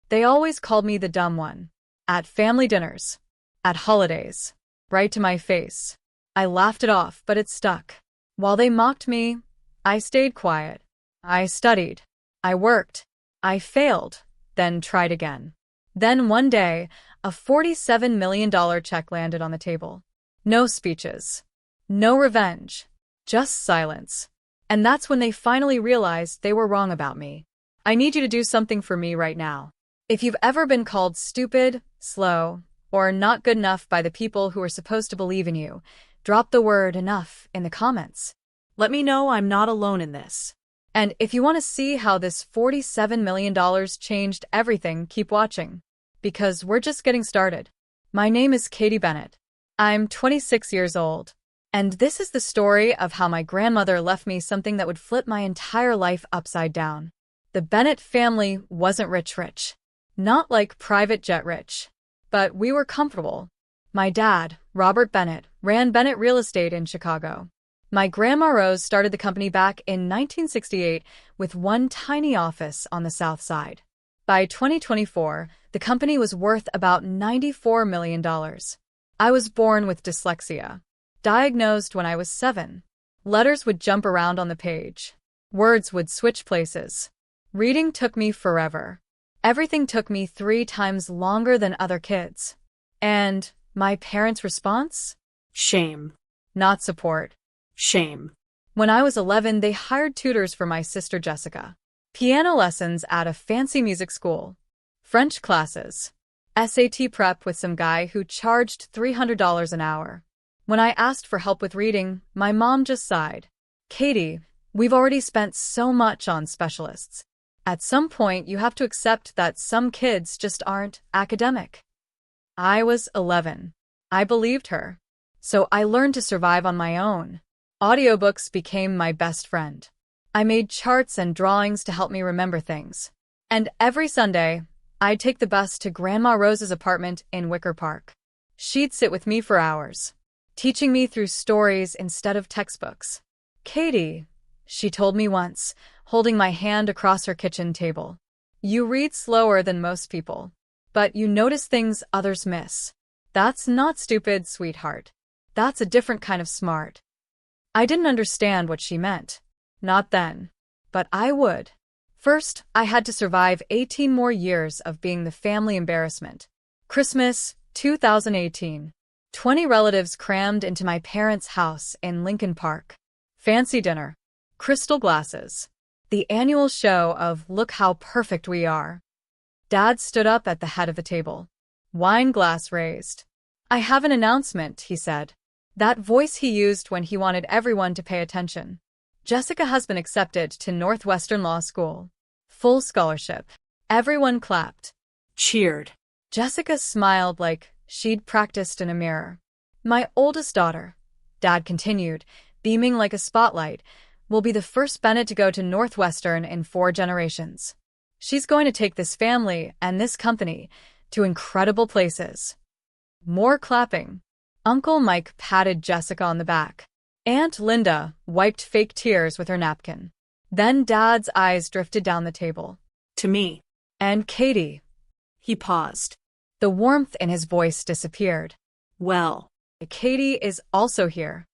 They always called me the dumb one. At family dinners. At holidays. Right to my face. I laughed it off, but it stuck. While they mocked me, I stayed quiet. I studied. I worked. I failed, then tried again. Then one day, a $47 million check landed on the table. No speeches. No revenge. Just silence. And that's when they finally realized they were wrong about me. I need you to do something for me right now. If you've ever been called stupid, slow, or not good enough by the people who are supposed to believe in you, drop the word enough in the comments. Let me know I'm not alone in this. And if you want to see how this $47 million changed everything, keep watching. Because we're just getting started. My name is Katie Bennett. I'm 26 years old. And this is the story of how my grandmother left me something that would flip my entire life upside down. The Bennett family wasn't rich. Not like private jet rich. But we were comfortable. My dad, Robert Bennett, ran Bennett Real Estate in Chicago. My grandma Rose started the company back in 1968 with one tiny office on the South Side. By 2024, the company was worth about $94 million. I was born with dyslexia. Diagnosed when I was 7. Letters would jump around on the page. Words would switch places. Reading took me forever. Everything took me 3 times longer than other kids. And my parents' response? Shame. Not support. Shame. When I was 11, they hired tutors for my sister Jessica. Piano lessons at a fancy music school. French classes. SAT prep with some guy who charged $300 an hour. When I asked for help with reading, my mom just sighed. Katie, we've already spent so much on specialists. At some point, you have to accept that some kids just aren't academic. I was 11. I believed her. So I learned to survive on my own. Audiobooks became my best friend. I made charts and drawings to help me remember things. And every Sunday, I'd take the bus to Grandma Rose's apartment in Wicker Park. She'd sit with me for hours, teaching me through stories instead of textbooks. Katie, she told me once, holding my hand across her kitchen table. You read slower than most people, but you notice things others miss. That's not stupid, sweetheart. That's a different kind of smart. I didn't understand what she meant. Not then. But I would. First, I had to survive 18 more years of being the family embarrassment. Christmas, 2018. 20 relatives crammed into my parents' house in Lincoln Park. Fancy dinner. Crystal glasses. The annual show of look how perfect we are. Dad stood up at the head of the table. Wine glass raised. I have an announcement, he said. That voice he used when he wanted everyone to pay attention. Jessica has been accepted to Northwestern Law School. Full scholarship. Everyone clapped. Cheered. Jessica smiled like she'd practiced in a mirror. My oldest daughter, Dad continued, beaming like a spotlight, will be the first Bennett to go to Northwestern in 4 generations. She's going to take this family and this company to incredible places. More clapping. Uncle Mike patted Jessica on the back. Aunt Linda wiped fake tears with her napkin. Then Dad's eyes drifted down the table. To me. And Katie. He paused. The warmth in his voice disappeared. Well. Katie is also here.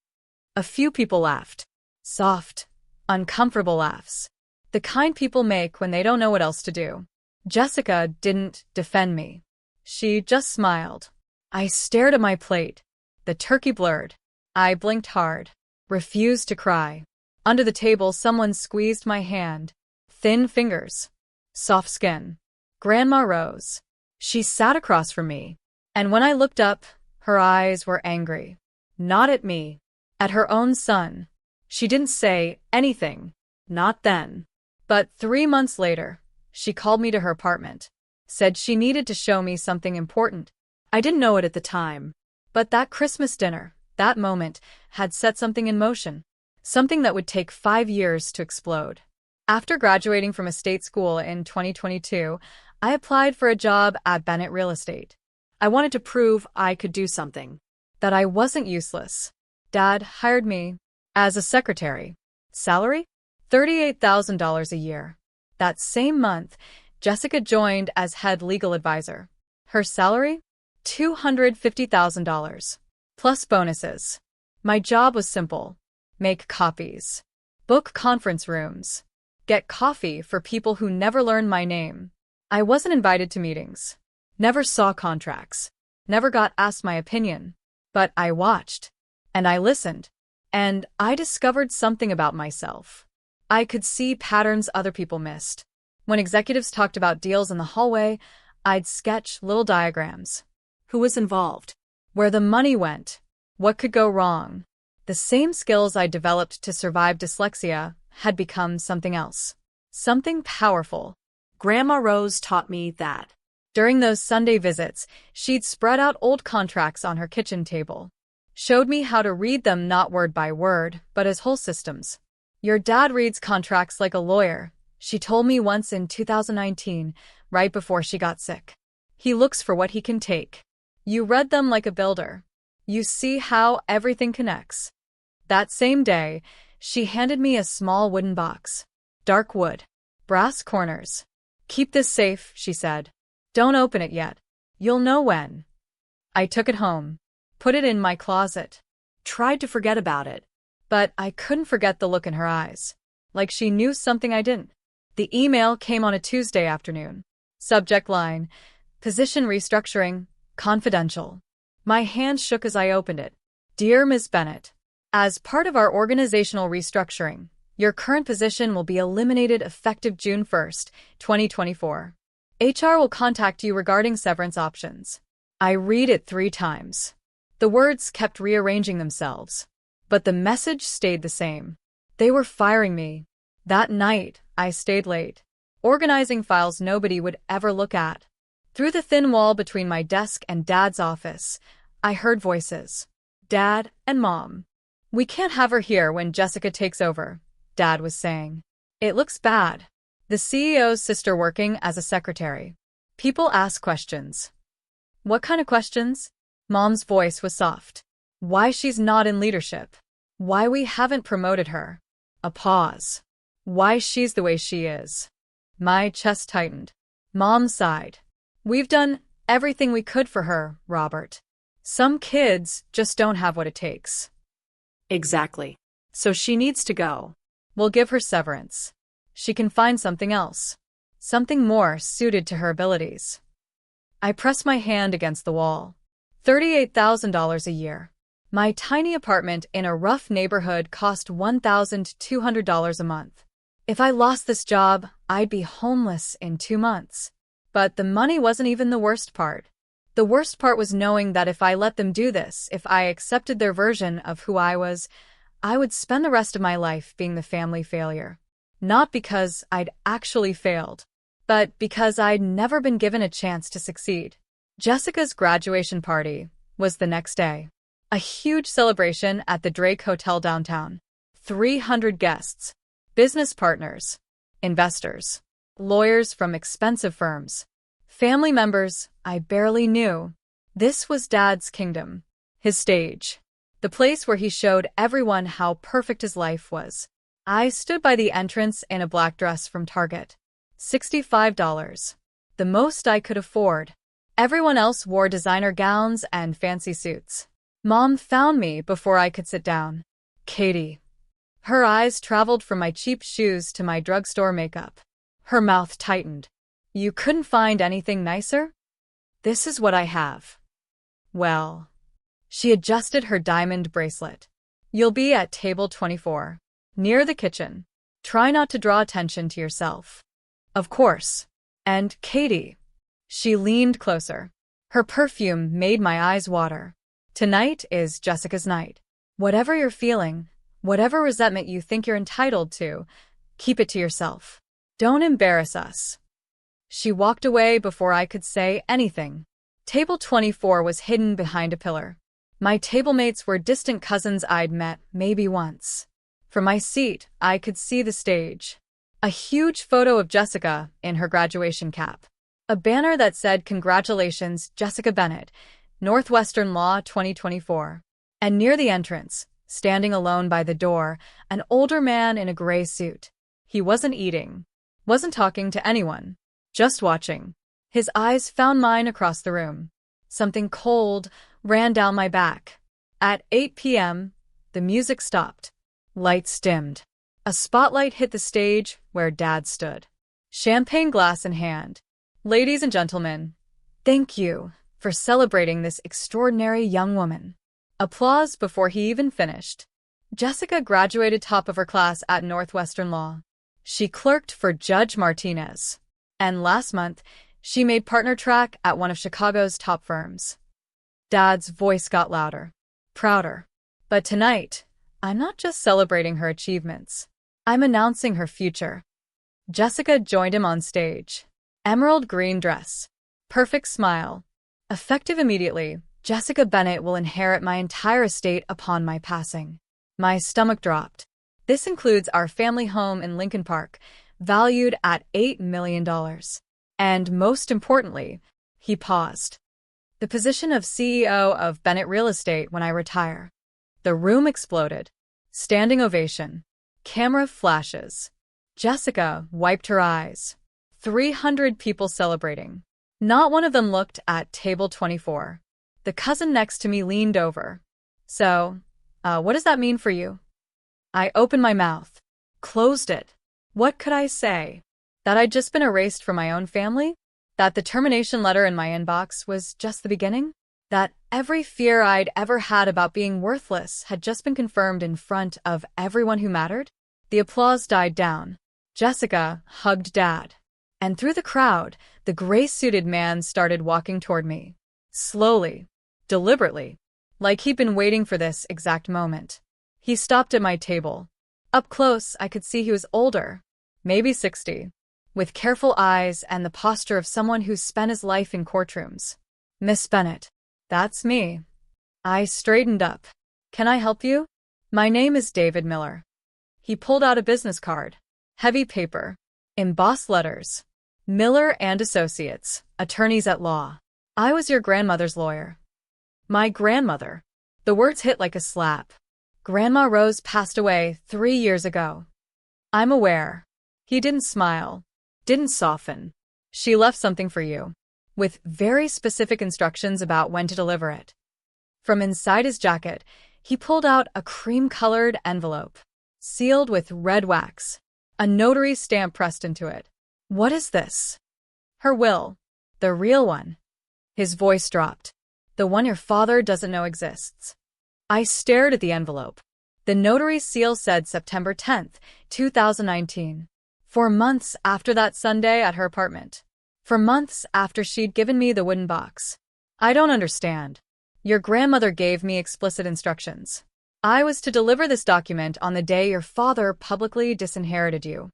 A few people laughed. Soft, uncomfortable laughs. The kind people make when they don't know what else to do. Jessica didn't defend me. She just smiled. I stared at my plate. The turkey blurred. I blinked hard. Refused to cry. Under the table, someone squeezed my hand. Thin fingers. Soft skin. Grandma Rose. She sat across from me. And when I looked up, her eyes were angry. Not at me. At her own son. She didn't say anything. Not then. But 3 months later, she called me to her apartment. Said she needed to show me something important. I didn't know it at the time. But that Christmas dinner, that moment, had set something in motion. Something that would take 5 years to explode. After graduating from a state school in 2022, I applied for a job at Bennett Real Estate. I wanted to prove I could do something. That I wasn't useless. Dad hired me as a secretary. Salary? $38,000 a year. That same month, Jessica joined as head legal advisor. Her salary? $250,000. Plus bonuses. My job was simple. Make copies. Book conference rooms. Get coffee for people who never learned my name. I wasn't invited to meetings. Never saw contracts. Never got asked my opinion. But I watched. And I listened. And I discovered something about myself. I could see patterns other people missed. When executives talked about deals in the hallway, I'd sketch little diagrams. Who was involved? Where the money went. What could go wrong? The same skills I developed to survive dyslexia had become something else. Something powerful. Grandma Rose taught me that. During those Sunday visits, she'd spread out old contracts on her kitchen table. Showed me how to read them not word by word, but as whole systems. Your dad reads contracts like a lawyer, she told me once in 2019, right before she got sick. He looks for what he can take. You read them like a builder. You see how everything connects. That same day, she handed me a small wooden box. Dark wood. Brass corners. Keep this safe, she said. Don't open it yet. You'll know when. I took it home. Put it in my closet. Tried to forget about it. But I couldn't forget the look in her eyes. Like she knew something I didn't. The email came on a Tuesday afternoon. Subject line, position restructuring, confidential. My hand shook as I opened it. Dear Ms. Bennett, as part of our organizational restructuring, your current position will be eliminated effective June 1st, 2024. HR will contact you regarding severance options. I read it 3 times. The words kept rearranging themselves. But the message stayed the same. They were firing me. That night, I stayed late, organizing files nobody would ever look at. Through the thin wall between my desk and Dad's office, I heard voices. Dad and Mom. We can't have her here when Jessica takes over, Dad was saying. It looks bad. The CEO's sister working as a secretary. People ask questions. What kind of questions? Mom's voice was soft. Why she's not in leadership. Why we haven't promoted her. A pause. Why she's the way she is. My chest tightened. Mom sighed. We've done everything we could for her, Robert. Some kids just don't have what it takes. Exactly. So she needs to go. We'll give her severance. She can find something else. Something more suited to her abilities. I pressed my hand against the wall. $38,000 a year. My tiny apartment in a rough neighborhood cost $1,200 a month. If I lost this job, I'd be homeless in 2 months. But the money wasn't even the worst part. The worst part was knowing that if I let them do this, if I accepted their version of who I was, I would spend the rest of my life being the family failure. Not because I'd actually failed, but because I'd never been given a chance to succeed. Jessica's graduation party was the next day. A huge celebration at the Drake Hotel downtown. 300 guests. Business partners. Investors. Lawyers from expensive firms. Family members I barely knew. This was Dad's kingdom. His stage. The place where he showed everyone how perfect his life was. I stood by the entrance in a black dress from Target. $65. The most I could afford. Everyone else wore designer gowns and fancy suits. Mom found me before I could sit down. Katie. Her eyes traveled from my cheap shoes to my drugstore makeup. Her mouth tightened. You couldn't find anything nicer? This is what I have. Well. She adjusted her diamond bracelet. You'll be at table 24. Near the kitchen. Try not to draw attention to yourself. Of course. And Katie. She leaned closer. Her perfume made my eyes water. Tonight is Jessica's night. Whatever you're feeling, whatever resentment you think you're entitled to, keep it to yourself. Don't embarrass us. She walked away before I could say anything. Table 24 was hidden behind a pillar. My tablemates were distant cousins I'd met maybe once. From my seat, I could see the stage. A huge photo of Jessica in her graduation cap. A banner that said, "Congratulations, Jessica Bennett, Northwestern Law 2024. And near the entrance, standing alone by the door, an older man in a gray suit. He wasn't eating. Wasn't talking to anyone. Just watching. His eyes found mine across the room. Something cold ran down my back. At 8 p.m., the music stopped. Lights dimmed. A spotlight hit the stage where Dad stood. Champagne glass in hand. Ladies and gentlemen, thank you for celebrating this extraordinary young woman. Applause before he even finished. Jessica graduated top of her class at Northwestern Law. She clerked for Judge Martinez. And last month, she made partner track at one of Chicago's top firms. Dad's voice got louder, prouder. But tonight, I'm not just celebrating her achievements. I'm announcing her future. Jessica joined him on stage. Emerald green dress. Perfect smile. Effective immediately, Jessica Bennett will inherit my entire estate upon my passing. My stomach dropped. This includes our family home in Lincoln Park, valued at $8 million. And most importantly, he paused. The position of CEO of Bennett Real Estate when I retire. The room exploded. Standing ovation. Camera flashes. Jessica wiped her eyes. 300 people celebrating. Not one of them looked at table 24. The cousin next to me leaned over. So, what does that mean for you? I opened my mouth. Closed it. What could I say? That I'd just been erased from my own family? That the termination letter in my inbox was just the beginning? That every fear I'd ever had about being worthless had just been confirmed in front of everyone who mattered? The applause died down. Jessica hugged Dad. And through the crowd, the gray-suited man started walking toward me. Slowly, deliberately, like he'd been waiting for this exact moment. He stopped at my table. Up close, I could see he was older, maybe 60, with careful eyes and the posture of someone who's spent his life in courtrooms. Miss Bennett, that's me. I straightened up. Can I help you? My name is David Miller. He pulled out a business card. Heavy paper. Embossed letters. Miller and Associates, attorneys at law. I was your grandmother's lawyer. My grandmother. The words hit like a slap. Grandma Rose passed away 3 years ago. I'm aware. He didn't smile. Didn't soften. She left something for you, with very specific instructions about when to deliver it. From inside his jacket, he pulled out a cream-colored envelope, sealed with red wax, a notary stamp pressed into it. What is this? Her will. The real one. His voice dropped. The one your father doesn't know exists. I stared at the envelope. The notary's seal said September 10th, 2019. 4 months after that Sunday at her apartment. 4 months after she'd given me the wooden box. I don't understand. Your grandmother gave me explicit instructions. I was to deliver this document on the day your father publicly disinherited you.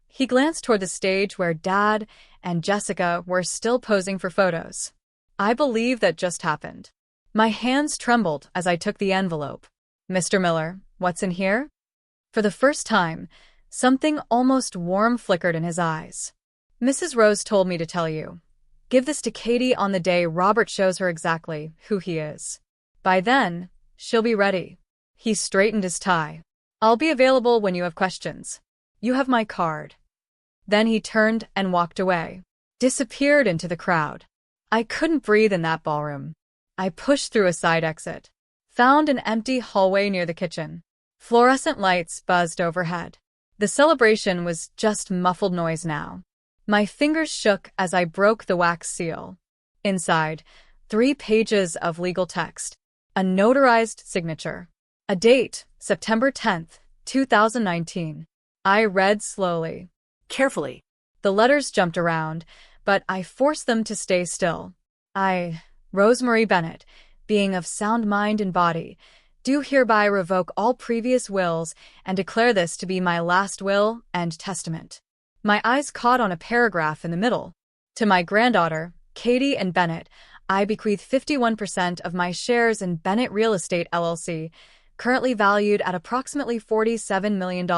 He glanced toward the stage where Dad and Jessica were still posing for photos. I believe that just happened. My hands trembled as I took the envelope. Mr. Miller, what's in here? For the first time, something almost warm flickered in his eyes. Mrs. Rose told me to tell you. Give this to Katie on the day Robert shows her exactly who he is. By then, she'll be ready. He straightened his tie. I'll be available when you have questions. You have my card. Then he turned and walked away. Disappeared into the crowd. I couldn't breathe in that ballroom. I pushed through a side exit. Found an empty hallway near the kitchen. Fluorescent lights buzzed overhead. The celebration was just muffled noise now. My fingers shook as I broke the wax seal. Inside, 3 pages of legal text. A notarized signature. A date, September 10th, 2019. I read slowly. Carefully. The letters jumped around, but I forced them to stay still. I, Rosemary Bennett, being of sound mind and body, do hereby revoke all previous wills and declare this to be my last will and testament. My eyes caught on a paragraph in the middle. To my granddaughter, Katie and Bennett, I bequeath 51% of my shares in Bennett Real Estate LLC, currently valued at approximately $47 million,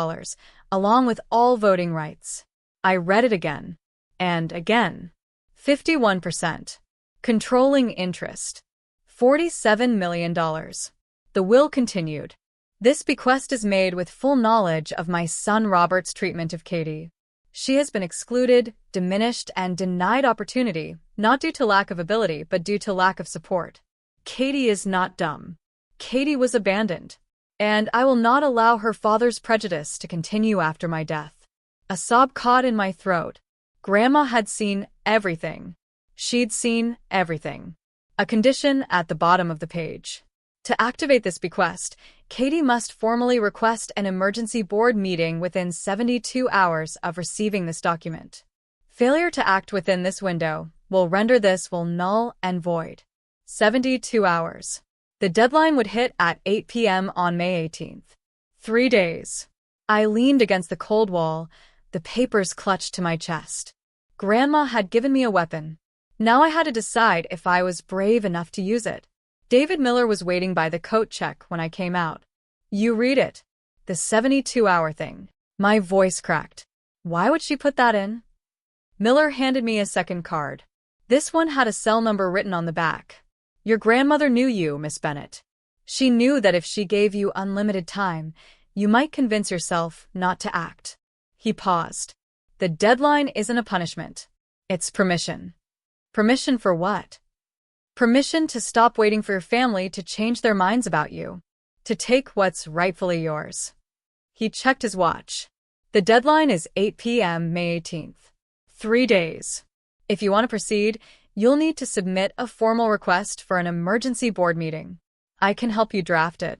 along with all voting rights. I read it again. And again. 51%. Controlling interest. $47 million. The will continued. This bequest is made with full knowledge of my son Robert's treatment of Katie. She has been excluded, diminished, and denied opportunity, not due to lack of ability, but due to lack of support. Katie is not dumb. Katie was abandoned, and I will not allow her father's prejudice to continue after my death. A sob caught in my throat. Grandma had seen everything. She'd seen everything. A condition at the bottom of the page. To activate this bequest, Katie must formally request an emergency board meeting within 72 hours of receiving this document. Failure to act within this window will render this will null and void. 72 hours. The deadline would hit at 8 p.m. on May 18th. 3 days. I leaned against the cold wall, the papers clutched to my chest. Grandma had given me a weapon. Now I had to decide if I was brave enough to use it. David Miller was waiting by the coat check when I came out. You read it. The 72-hour thing. My voice cracked. Why would she put that in? Miller handed me a second card. This one had a cell number written on the back. Your grandmother knew you, Miss Bennett. She knew that if she gave you unlimited time, you might convince yourself not to act. He paused. The deadline isn't a punishment. It's permission. Permission for what? Permission to stop waiting for your family to change their minds about you. To take what's rightfully yours. He checked his watch. The deadline is 8 p.m. May 18th. 3 days. If you want to proceed, you'll need to submit a formal request for an emergency board meeting. I can help you draft it.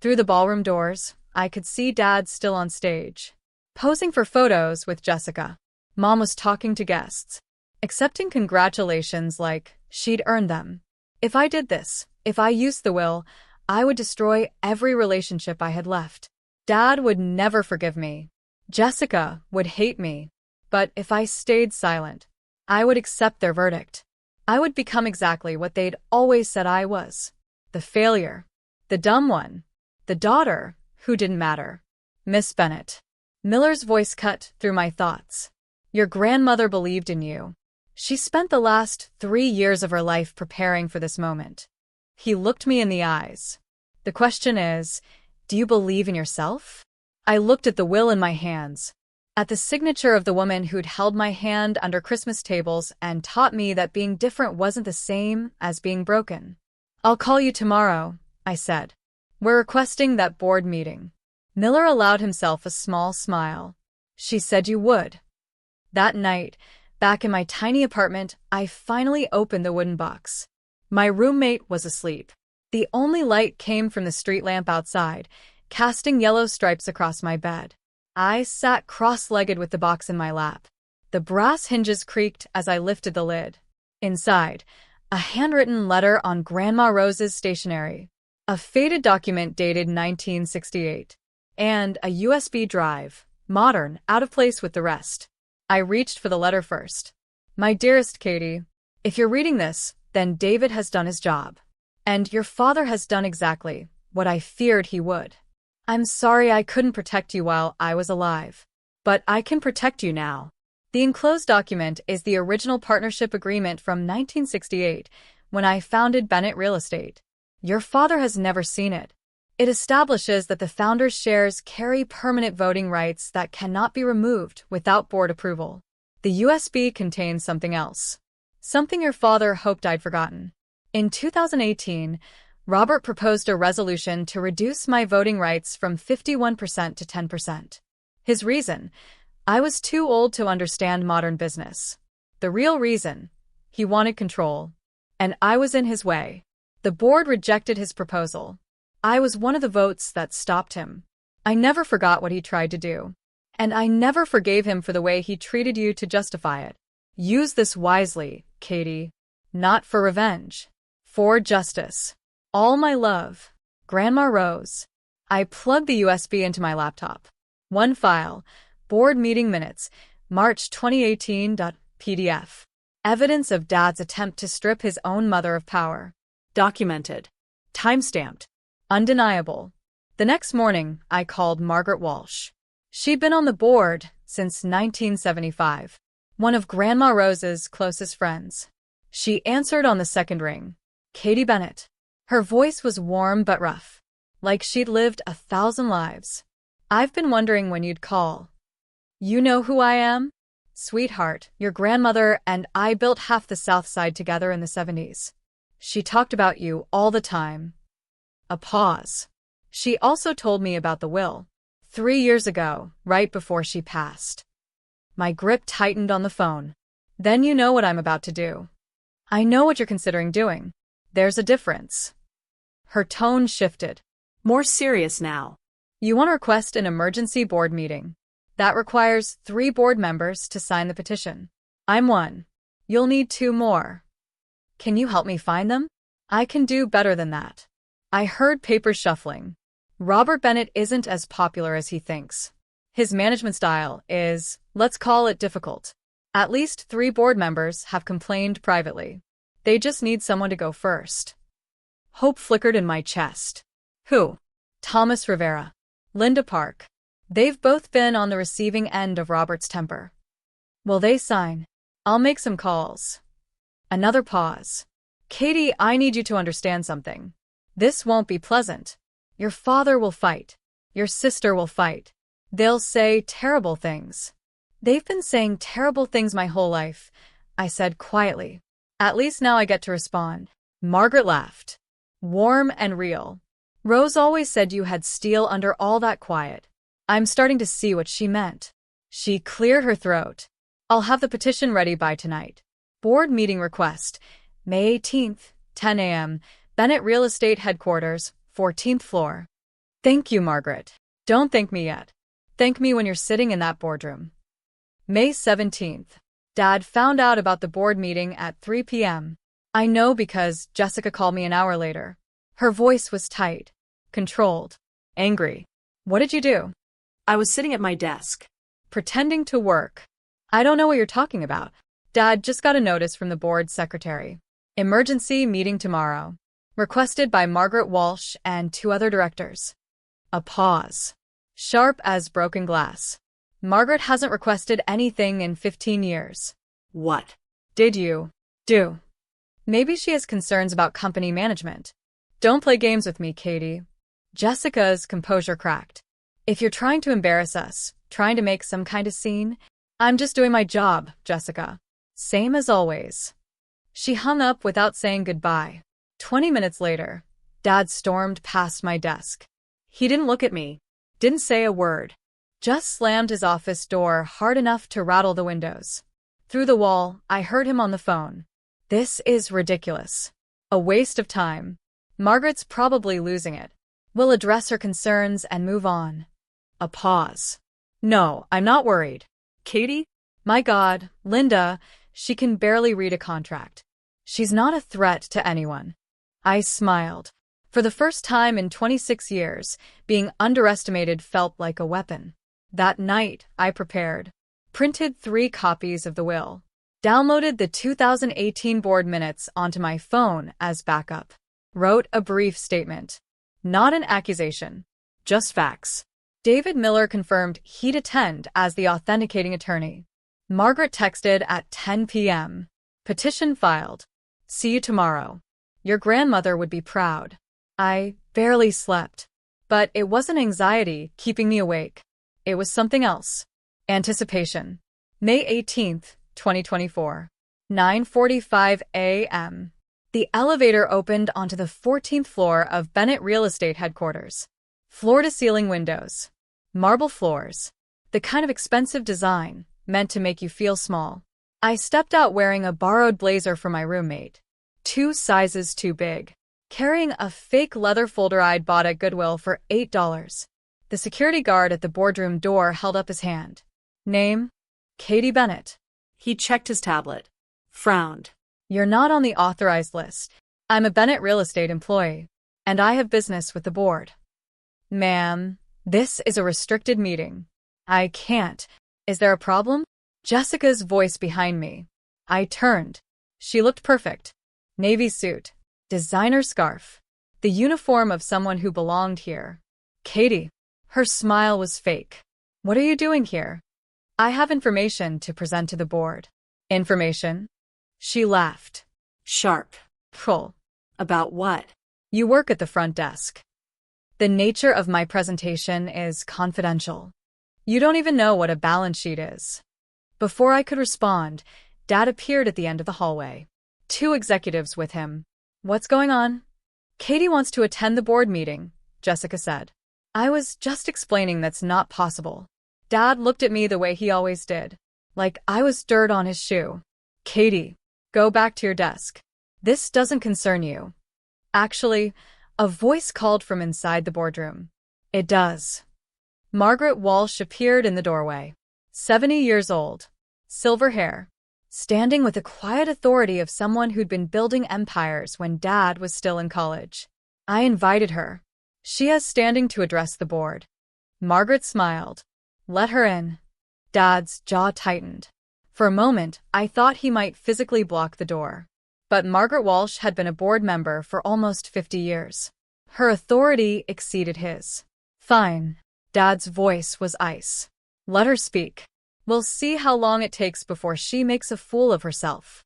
Through the ballroom doors, I could see Dad still on stage, posing for photos with Jessica. Mom was talking to guests, accepting congratulations like she'd earned them. If I did this, if I used the will, I would destroy every relationship I had left. Dad would never forgive me. Jessica would hate me. But if I stayed silent, I would accept their verdict. I would become exactly what they'd always said I was. The failure. The dumb one. The daughter who didn't matter. Miss Bennett. Miller's voice cut through my thoughts. Your grandmother believed in you. She spent the last 3 years of her life preparing for this moment. He looked me in the eyes. The question is, do you believe in yourself? I looked at the will in my hands, at the signature of the woman who'd held my hand under Christmas tables and taught me that being different wasn't the same as being broken. I'll call you tomorrow, I said. We're requesting that board meeting. Miller allowed himself a small smile. She said you would. That night, back in my tiny apartment, I finally opened the wooden box. My roommate was asleep. The only light came from the street lamp outside, casting yellow stripes across my bed. I sat cross-legged with the box in my lap. The brass hinges creaked as I lifted the lid. Inside, a handwritten letter on Grandma Rose's stationery, a faded document dated 1968, and a USB drive, modern, out of place with the rest. I reached for the letter first. My dearest Katie, if you're reading this, then David has done his job. And your father has done exactly what I feared he would. I'm sorry I couldn't protect you while I was alive. But I can protect you now. The enclosed document is the original partnership agreement from 1968, when I founded Bennett Real Estate. Your father has never seen it. It establishes that the founder's shares carry permanent voting rights that cannot be removed without board approval. The USB contains something else. Something your father hoped I'd forgotten. In 2018, Robert proposed a resolution to reduce my voting rights from 51% to 10%. His reason? I was too old to understand modern business. The real reason? He wanted control. And I was in his way. The board rejected his proposal. I was one of the votes that stopped him. I never forgot what he tried to do. And I never forgave him for the way he treated you to justify it. Use this wisely, Katie. Not for revenge. For justice. All my love. Grandma Rose. I plugged the USB into my laptop. One file. Board meeting minutes. March 2018. PDF. Evidence of Dad's attempt to strip his own mother of power. Documented. Timestamped. Undeniable. The next morning, I called Margaret Walsh. She'd been on the board since 1975. One of Grandma Rose's closest friends. She answered on the second ring. Katie Bennett. Her voice was warm but rough, like she'd lived 1,000 lives. I've been wondering when you'd call. You know who I am? Sweetheart, your grandmother and I built half the South Side together in the 70s. She talked about you all the time. A pause. She also told me about the will. 3 years ago, right before she passed. My grip tightened on the phone. Then you know what I'm about to do. I know what you're considering doing. There's a difference. Her tone shifted. More serious now. You want to request an emergency board meeting. That requires 3 board members to sign the petition. I'm 1. You'll need 2 more. Can you help me find them? I can do better than that. I heard papers shuffling. Robert Bennett isn't as popular as he thinks. His management style is, let's call it difficult. At least 3 board members have complained privately. They just need someone to go first. Hope flickered in my chest. Who? Thomas Rivera. Linda Park. They've both been on the receiving end of Robert's temper. Will they sign? I'll make some calls. Another pause. Katie, I need you to understand something. This won't be pleasant. Your father will fight. Your sister will fight. They'll say terrible things. They've been saying terrible things my whole life, I said quietly. At least now I get to respond. Margaret laughed. Warm and real. Rose always said you had steel under all that quiet. I'm starting to see what she meant. She cleared her throat. I'll have the petition ready by tonight. Board meeting request. May 18th, 10 a.m., Bennett Real Estate Headquarters, 14th floor. Thank you, Margaret. Don't thank me yet. Thank me when you're sitting in that boardroom. May 17th. Dad found out about the board meeting at 3 p.m. I know because Jessica called me an hour later. Her voice was tight, controlled, angry. What did you do? I was sitting at my desk. Pretending to work. I don't know what you're talking about. Dad just got a notice from the board secretary. Emergency meeting tomorrow. Requested by Margaret Walsh and 2 other directors. A pause. Sharp as broken glass. Margaret hasn't requested anything in 15 years. What? Did you do? Maybe she has concerns about company management. Don't play games with me, Katie. Jessica's composure cracked. If you're trying to embarrass us, trying to make some kind of scene, I'm just doing my job, Jessica. Same as always. She hung up without saying goodbye. 20 minutes later, Dad stormed past my desk. He didn't look at me, didn't say a word, just slammed his office door hard enough to rattle the windows. Through the wall, I heard him on the phone. This is ridiculous. A waste of time. Margaret's probably losing it. We'll address her concerns and move on. A pause. No, I'm not worried. Katie? My God, Linda, she can barely read a contract. She's not a threat to anyone. I smiled. For the first time in 26 years, being underestimated felt like a weapon. That night, I prepared. Printed 3 copies of the will. Downloaded the 2018 board minutes onto my phone as backup. Wrote a brief statement. Not an accusation. Just facts. David Miller confirmed he'd attend as the authenticating attorney. Margaret texted at 10 p.m. Petition filed. See you tomorrow. Your grandmother would be proud. I barely slept. But it wasn't anxiety keeping me awake. It was something else. Anticipation. May 18th, 2024. 9:45 a.m. The elevator opened onto the 14th floor of Bennett Real Estate Headquarters. Floor-to-ceiling windows. Marble floors. The kind of expensive design meant to make you feel small. I stepped out wearing a borrowed blazer from my roommate. 2 sizes too big. Carrying a fake leather folder I'd bought at Goodwill for $8. The security guard at the boardroom door held up his hand. Name? Katie Bennett. He checked his tablet. Frowned. You're not on the authorized list. I'm a Bennett real estate employee, and I have business with the board. Ma'am, this is a restricted meeting. I can't. Is there a problem? Jessica's voice behind me. I turned. She looked perfect. Navy suit. Designer scarf. The uniform of someone who belonged here. Katie. Her smile was fake. What are you doing here? I have information to present to the board. Information? She laughed. Sharp. Pull. About what? You work at the front desk. The nature of my presentation is confidential. You don't even know what a balance sheet is. Before I could respond, Dad appeared at the end of the hallway. 2 executives with him. What's going on? Katie wants to attend the board meeting, Jessica said. I was just explaining that's not possible. Dad looked at me the way he always did, like I was dirt on his shoe. Katie, go back to your desk. This doesn't concern you. Actually, a voice called from inside the boardroom. It does. Margaret Walsh appeared in the doorway. 70 years old, silver hair, standing with the quiet authority of someone who'd been building empires when Dad was still in college. I invited her. She has standing to address the board. Margaret smiled. Let her in. Dad's jaw tightened. For a moment, I thought he might physically block the door. But Margaret Walsh had been a board member for almost 50 years. Her authority exceeded his. Fine. Dad's voice was ice. Let her speak. We'll see how long it takes before she makes a fool of herself.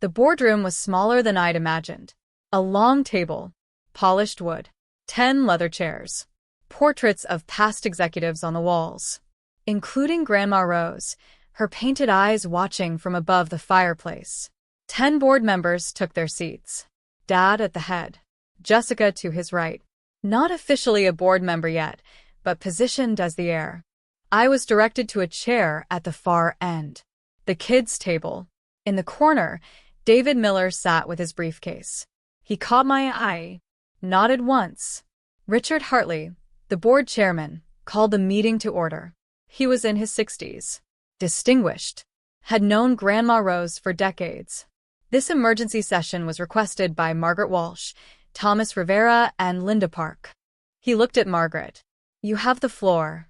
The boardroom was smaller than I'd imagined. A long table, polished wood, 10 leather chairs, portraits of past executives on the walls, including Grandma Rose, her painted eyes watching from above the fireplace. 10 board members took their seats. Dad at the head, Jessica to his right. Not officially a board member yet, but positioned as the heir. I was directed to a chair at the far end. The kids' table. In the corner, David Miller sat with his briefcase. He caught my eye, nodded once. Richard Hartley, the board chairman, called the meeting to order. He was in his 60s. Distinguished. Had known Grandma Rose for decades. This emergency session was requested by Margaret Walsh, Thomas Rivera, and Linda Park. He looked at Margaret. You have the floor.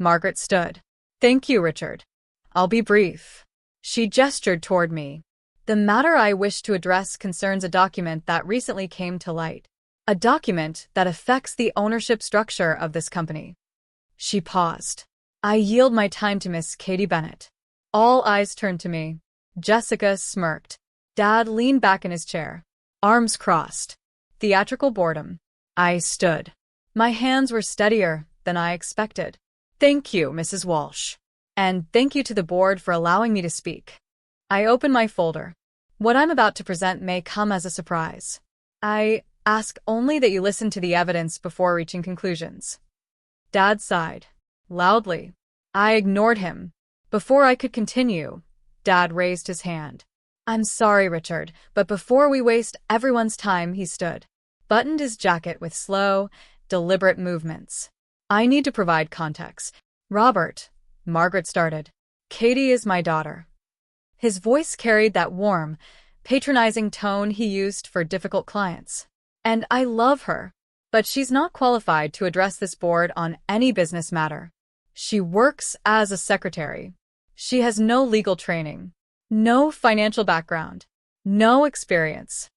Margaret stood. Thank you, Richard. I'll be brief. She gestured toward me. The matter I wish to address concerns a document that recently came to light. A document that affects the ownership structure of this company. She paused. I yield my time to Miss Katie Bennett. All eyes turned to me. Jessica smirked. Dad leaned back in his chair. Arms crossed. Theatrical boredom. I stood. My hands were steadier than I expected. Thank you, Mrs. Walsh. And thank you to the board for allowing me to speak. I opened my folder. What I'm about to present may come as a surprise. I ask only that you listen to the evidence before reaching conclusions. Dad sighed. Loudly. I ignored him. Before I could continue, Dad raised his hand. I'm sorry, Richard, but before we waste everyone's time, he stood. Buttoned his jacket with slow, deliberate movements. I need to provide context. Robert, Margaret started. Katie is my daughter. His voice carried that warm, patronizing tone he used for difficult clients. And I love her, but she's not qualified to address this board on any business matter. She works as a secretary. She has no legal training, no financial background, no experience.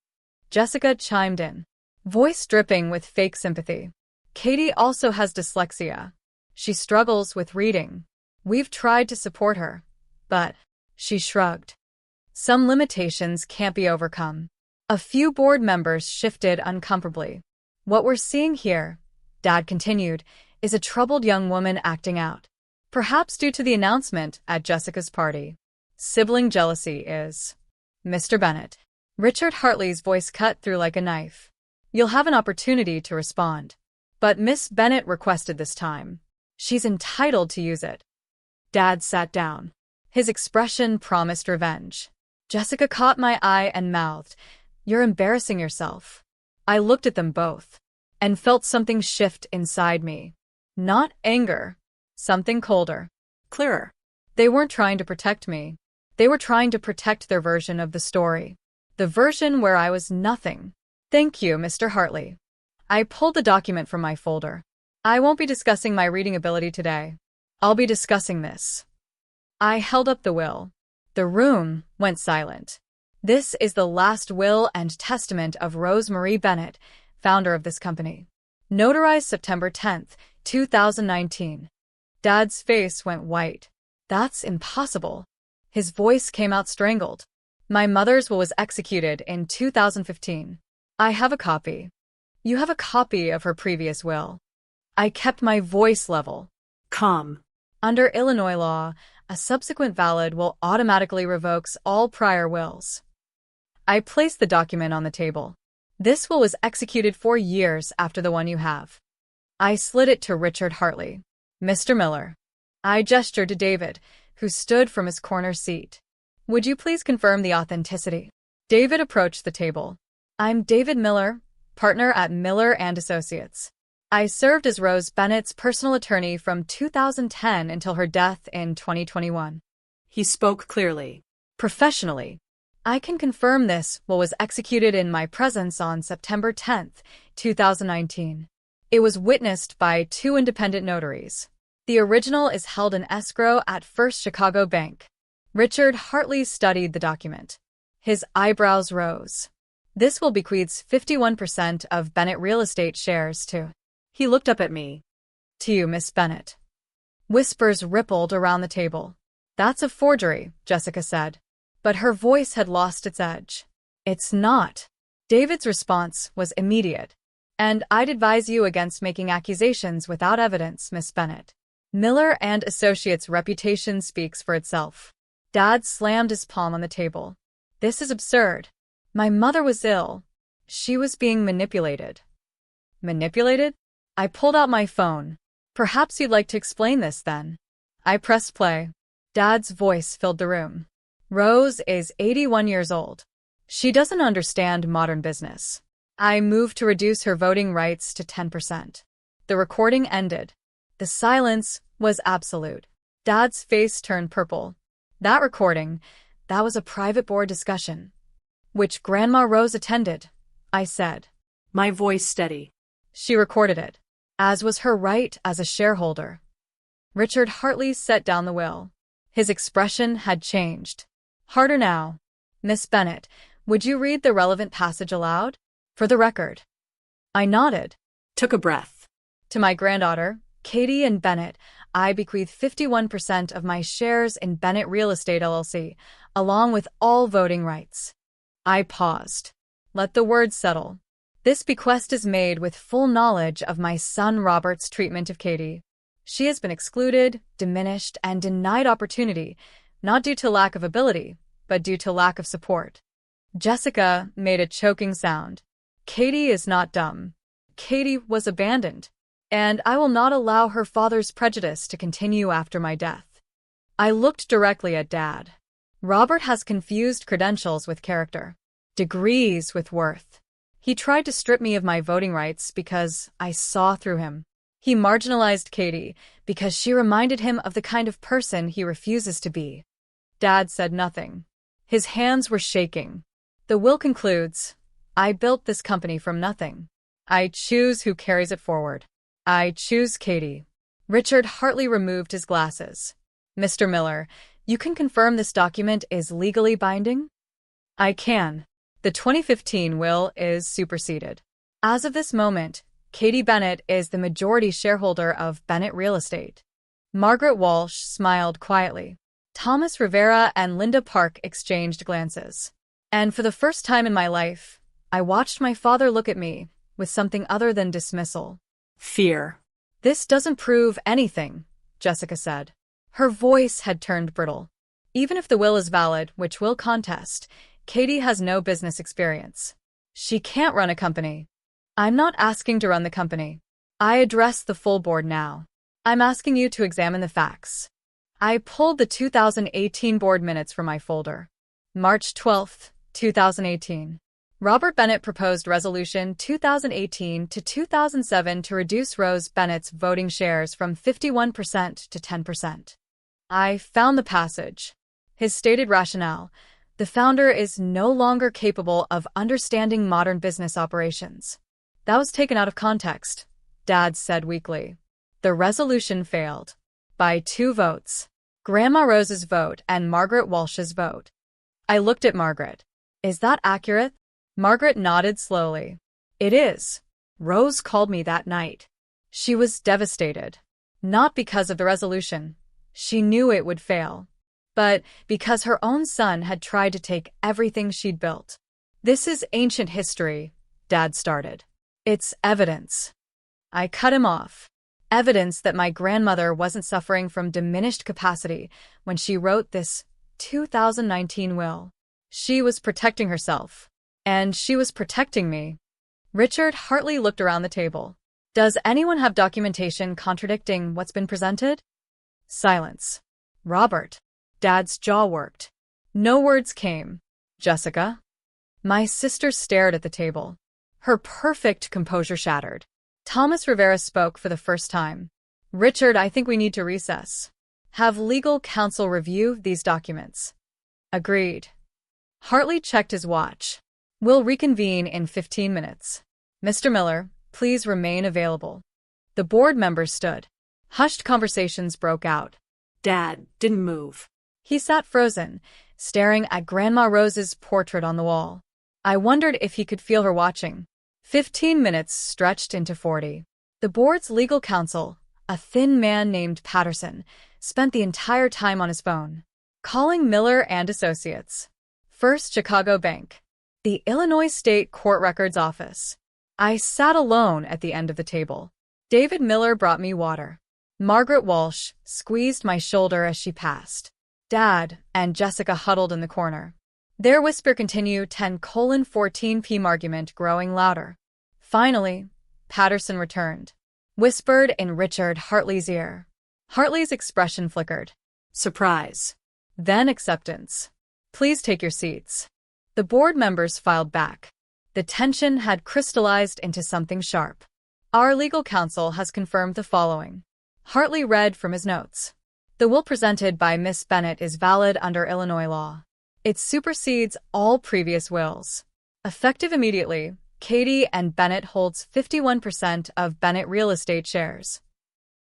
Jessica chimed in, voice dripping with fake sympathy. Katie also has dyslexia. She struggles with reading. We've tried to support her, but she shrugged. Some limitations can't be overcome. A few board members shifted uncomfortably. What we're seeing here, Dad continued, is a troubled young woman acting out. Perhaps due to the announcement at Jessica's party. Sibling jealousy is. Mr. Bennett. Richard Hartley's voice cut through like a knife. You'll have an opportunity to respond. But Miss Bennett requested this time. She's entitled to use it. Dad sat down. His expression promised revenge. Jessica caught my eye and mouthed, You're embarrassing yourself. I looked at them both and felt something shift inside me. Not anger. Something colder. Clearer. They weren't trying to protect me. They were trying to protect their version of the story. The version where I was nothing. Thank you, Mr. Hartley. I pulled the document from my folder. I won't be discussing my reading ability today. I'll be discussing this. I held up the will. The room went silent. This is the last will and testament of Rose Marie Bennett, founder of this company. Notarized September 10th, 2019. Dad's face went white. That's impossible. His voice came out strangled. My mother's will was executed in 2015. I have a copy. You have a copy of her previous will. I kept my voice level. Calm. Under Illinois law, A subsequent valid will automatically revokes all prior wills. I placed the document on the table. This will was executed 4 years after the one you have. I slid it to Richard Hartley. Mr. Miller. I gestured to David, who stood from his corner seat. Would you please confirm the authenticity? David approached the table. I'm David Miller, partner at Miller & Associates. I served as Rose Bennett's personal attorney from 2010 until her death in 2021. He spoke clearly. Professionally. I can confirm this will was executed in my presence on September 10, 2019. It was witnessed by 2 independent notaries. The original is held in escrow at First Chicago Bank. Richard Hartley studied the document. His eyebrows rose. This will bequeaths 51% of Bennett Real Estate shares to. He looked up at me. To you, Miss Bennett. Whispers rippled around the table. That's a forgery, Jessica said. But her voice had lost its edge. It's not. David's response was immediate. And I'd advise you against making accusations without evidence, Miss Bennett. Miller & Associates' reputation speaks for itself. Dad slammed his palm on the table. This is absurd. My mother was ill. She was being manipulated. Manipulated? I pulled out my phone. Perhaps you'd like to explain this then. I pressed play. Dad's voice filled the room. Rose is 81 years old. She doesn't understand modern business. I moved to reduce her voting rights to 10%. The recording ended. The silence was absolute. Dad's face turned purple. That recording, that was a private board discussion, which Grandma Rose attended, I said. My voice steady. She recorded it, as was her right as a shareholder. Richard Hartley set down the will. His expression had changed. Harder now. Miss Bennett, would you read the relevant passage aloud? For the record. I nodded. Took a breath. To my granddaughter, Katie and Bennett, I bequeath 51% of my shares in Bennett Real Estate LLC, along with all voting rights. I paused. Let the words settle. This bequest is made with full knowledge of my son Robert's treatment of Katie. She has been excluded, diminished, and denied opportunity, not due to lack of ability, but due to lack of support. Jessica made a choking sound. Katie is not dumb. Katie was abandoned, and I will not allow her father's prejudice to continue after my death. I looked directly at Dad. Robert has confused credentials with character, degrees with worth. He tried to strip me of my voting rights because I saw through him. He marginalized Katie because she reminded him of the kind of person he refuses to be. Dad said nothing. His hands were shaking. The will concludes, I built this company from nothing. I choose who carries it forward. I choose Katie. Richard Hartley removed his glasses. Mr. Miller, you can confirm this document is legally binding? I can. The 2015 will is superseded. As of this moment, Katie Bennett is the majority shareholder of Bennett Real Estate. Margaret Walsh smiled quietly. Thomas Rivera and Linda Park exchanged glances. And for the first time in my life, I watched my father look at me with something other than dismissal. Fear. This doesn't prove anything, Jessica said. Her voice had turned brittle. Even if the will is valid, which we'll contest, Katie has no business experience. She can't run a company. I'm not asking to run the company. I address the full board now. I'm asking you to examine the facts. I pulled the 2018 board minutes from my folder. March 12, 2018. Robert Bennett proposed Resolution 2018 to 2007 to reduce Rose Bennett's voting shares from 51% to 10%. I found the passage. His stated rationale: the founder is no longer capable of understanding modern business operations. That was taken out of context, Dad said weakly. The resolution failed. By 2 votes. Grandma Rose's vote and Margaret Walsh's vote. I looked at Margaret. Is that accurate? Margaret nodded slowly. It is. Rose called me that night. She was devastated. Not because of the resolution. She knew it would fail. But because her own son had tried to take everything she'd built. This is ancient history, Dad started. It's evidence. I cut him off. Evidence that my grandmother wasn't suffering from diminished capacity when she wrote this 2019 will. She was protecting herself. And she was protecting me. Richard Hartley looked around the table. Does anyone have documentation contradicting what's been presented? Silence. Robert. Dad's jaw worked. No words came. Jessica? My sister stared at the table. Her perfect composure shattered. Thomas Rivera spoke for the first time. Richard, I think we need to recess. Have legal counsel review these documents. Agreed. Hartley checked his watch. We'll reconvene in 15 minutes. Mr. Miller, please remain available. The board members stood. Hushed conversations broke out. Dad didn't move. He sat frozen, staring at Grandma Rose's portrait on the wall. I wondered if he could feel her watching. 15 minutes stretched into 40. The board's legal counsel, a thin man named Patterson, spent the entire time on his phone, calling Miller and Associates. First Chicago Bank. The Illinois State Court Records Office. I sat alone at the end of the table. David Miller brought me water. Margaret Walsh squeezed my shoulder as she passed. Dad and Jessica huddled in the corner. Their whisper continued, 10:14 p.m. argument growing louder. Finally, Patterson returned. Whispered in Richard Hartley's ear. Hartley's expression flickered. Surprise. Then acceptance. Please take your seats. The board members filed back. The tension had crystallized into something sharp. Our legal counsel has confirmed the following. Hartley read from his notes. The will presented by Miss Bennett is valid under Illinois law. It supersedes all previous wills. Effective immediately, Katie and Bennett holds 51% of Bennett real estate shares.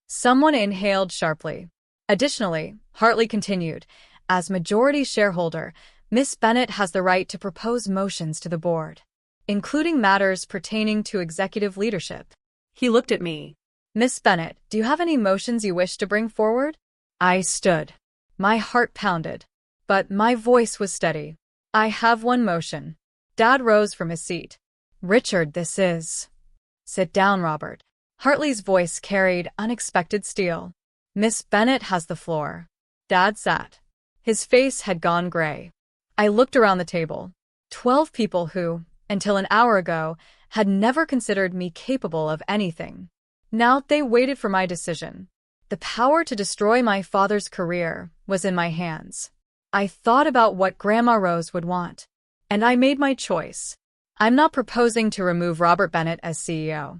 Someone inhaled sharply. Additionally, Hartley continued, as majority shareholder, Miss Bennett has the right to propose motions to the board, including matters pertaining to executive leadership. He looked at me. Miss Bennett, do you have any motions you wish to bring forward? I stood. My heart pounded, but my voice was steady. I have one motion. Dad rose from his seat. Richard, this is... Sit down, Robert. Hartley's voice carried unexpected steel. Miss Bennett has the floor. Dad sat. His face had gone gray. I looked around the table. 12 people who, until an hour ago, had never considered me capable of anything. Now they waited for my decision. The power to destroy my father's career was in my hands. I thought about what Grandma Rose would want, and I made my choice. I'm not proposing to remove Robert Bennett as CEO.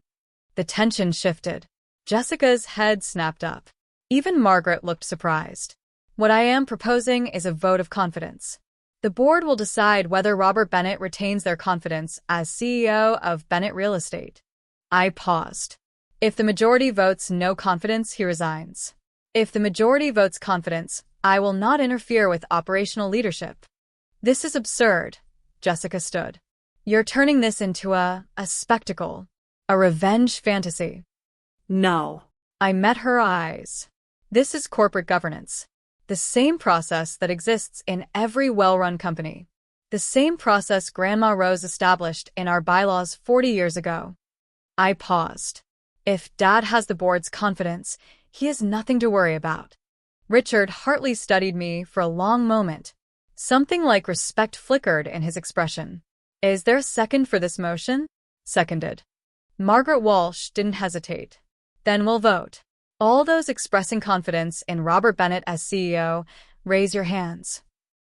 The tension shifted. Jessica's head snapped up. Even Margaret looked surprised. What I am proposing is a vote of confidence. The board will decide whether Robert Bennett retains their confidence as CEO of Bennett Real Estate. I paused. If the majority votes no confidence, he resigns. If the majority votes confidence, I will not interfere with operational leadership. This is absurd. Jessica stood. You're turning this into a spectacle, a revenge fantasy. No. I met her eyes. This is corporate governance. The same process that exists in every well-run company. The same process Grandma Rose established in our bylaws 40 years ago. I paused. If Dad has the board's confidence, he has nothing to worry about. Richard Hartley studied me for a long moment. Something like respect flickered in his expression. Is there a second for this motion? Seconded. Margaret Walsh didn't hesitate. Then we'll vote. All those expressing confidence in Robert Bennett as CEO, raise your hands.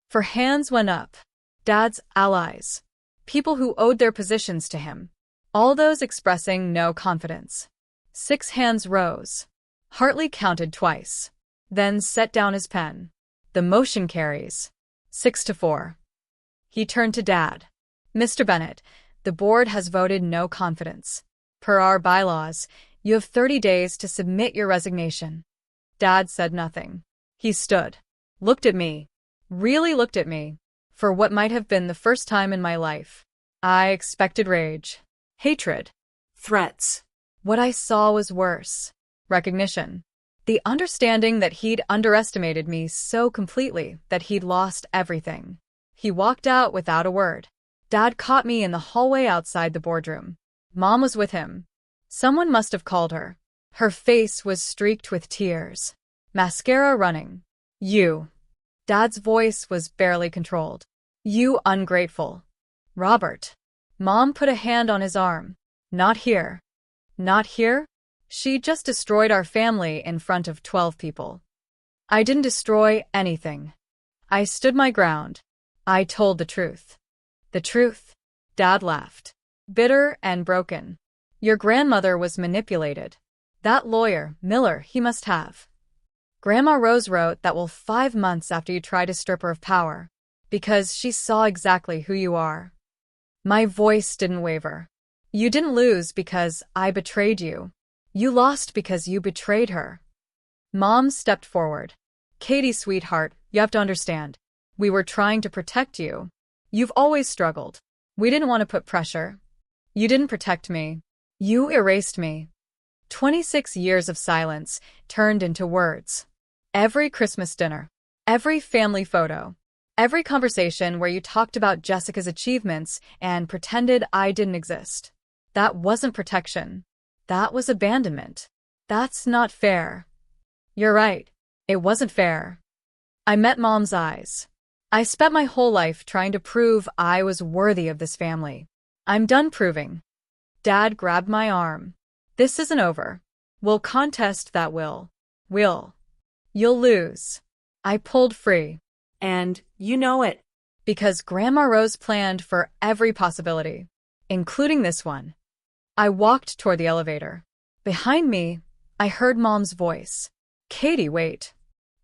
For hands went up. Dad's allies. People who owed their positions to him. All those expressing no confidence. 6 hands rose. Hartley counted twice. Then set down his pen. The motion carries. 6-4. He turned to Dad. Mr. Bennett, the board has voted no confidence. Per our bylaws, you have 30 days to submit your resignation. Dad said nothing. He stood. Looked at me. Really looked at me. For what might have been the first time in my life. I expected rage. Hatred. Threats. What I saw was worse. Recognition. The understanding that he'd underestimated me so completely that he'd lost everything. He walked out without a word. Dad caught me in the hallway outside the boardroom. Mom was with him. Someone must have called her. Her face was streaked with tears, mascara running. You. Dad's voice was barely controlled. You ungrateful. Robert. Mom put a hand on his arm. Not here. Not here? She just destroyed our family in front of 12 people. I didn't destroy anything. I stood my ground. I told the truth. The truth? Dad laughed. Bitter and broken. Your grandmother was manipulated. That lawyer, Miller, he must have. Grandma Rose wrote that will 5 months after you tried to strip her of power, because she saw exactly who you are. My voice didn't waver. You didn't lose because I betrayed you. You lost because you betrayed her. Mom stepped forward. Katie, sweetheart, you have to understand. We were trying to protect you. You've always struggled. We didn't want to put pressure. You didn't protect me. You erased me. 26 years of silence turned into words. Every Christmas dinner, every family photo, every conversation where you talked about Jessica's achievements and pretended I didn't exist. That wasn't protection. That was abandonment. That's not fair. You're right. It wasn't fair. I met Mom's eyes. I spent my whole life trying to prove I was worthy of this family. I'm done proving. Dad grabbed my arm. This isn't over. We'll contest that will. You'll lose. I pulled free. And you know it. Because Grandma Rose planned for every possibility, including this one. I walked toward the elevator. Behind me, I heard Mom's voice. Katie, wait.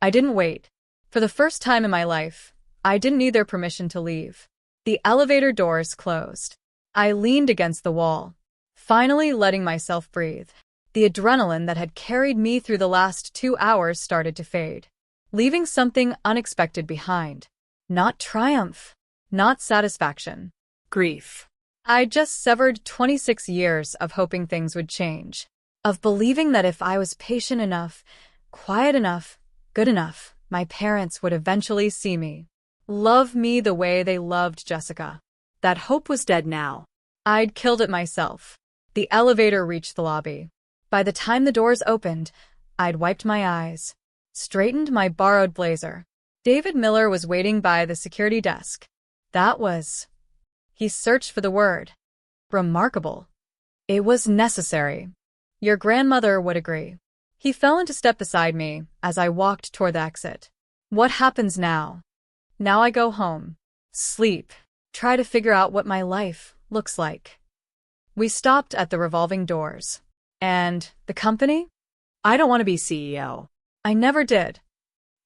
I didn't wait. For the first time in my life, I didn't need their permission to leave. The elevator doors closed. I leaned against the wall, finally letting myself breathe. The adrenaline that had carried me through the last 2 hours started to fade, leaving something unexpected behind. Not triumph, not satisfaction. Grief. I just severed 26 years of hoping things would change, of believing that if I was patient enough, quiet enough, good enough, my parents would eventually see me, love me the way they loved Jessica. That hope was dead now. I'd killed it myself. The elevator reached the lobby. By the time the doors opened, I'd wiped my eyes, straightened my borrowed blazer. David Miller was waiting by the security desk. That was... He searched for the word. Remarkable. It was necessary. Your grandmother would agree. He fell into step beside me as I walked toward the exit. What happens now? Now I go home, sleep, try to figure out what my life looks like. We stopped at the revolving doors. And the company? I don't want to be CEO. I never did.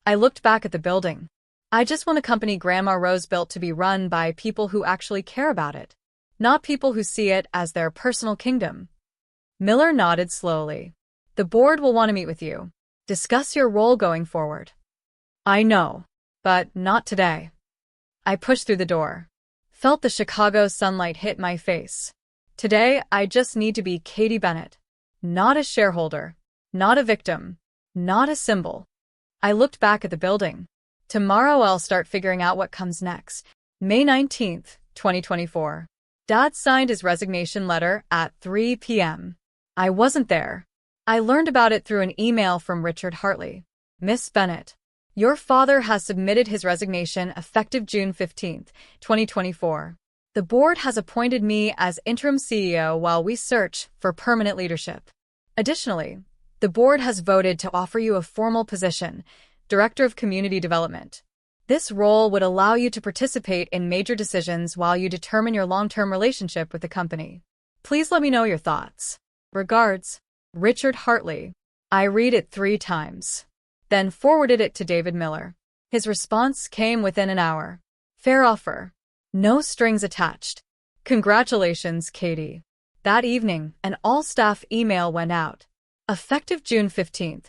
I looked back at the building. I just want a company Grandma Rose built to be run by people who actually care about it, not people who see it as their personal kingdom. Miller nodded slowly. The board will want to meet with you. Discuss your role going forward. I know, but not today. I pushed through the door. Felt the Chicago sunlight hit my face. Today, I just need to be Katie Bennett. Not a shareholder. Not a victim. Not a symbol. I looked back at the building. Tomorrow I'll start figuring out what comes next. May 19th, 2024. Dad signed his resignation letter at 3 p.m. I wasn't there. I learned about it through an email from Richard Hartley. Miss Bennett, your father has submitted his resignation effective June 15th, 2024. The board has appointed me as interim CEO while we search for permanent leadership. Additionally, the board has voted to offer you a formal position, Director of Community Development. This role would allow you to participate in major decisions while you determine your long-term relationship with the company. Please let me know your thoughts. Regards, Richard Hartley. I read it 3 times, then forwarded it to David Miller. His response came within an hour. Fair offer. No strings attached. Congratulations, Katie. That evening, an all-staff email went out. Effective June 15th,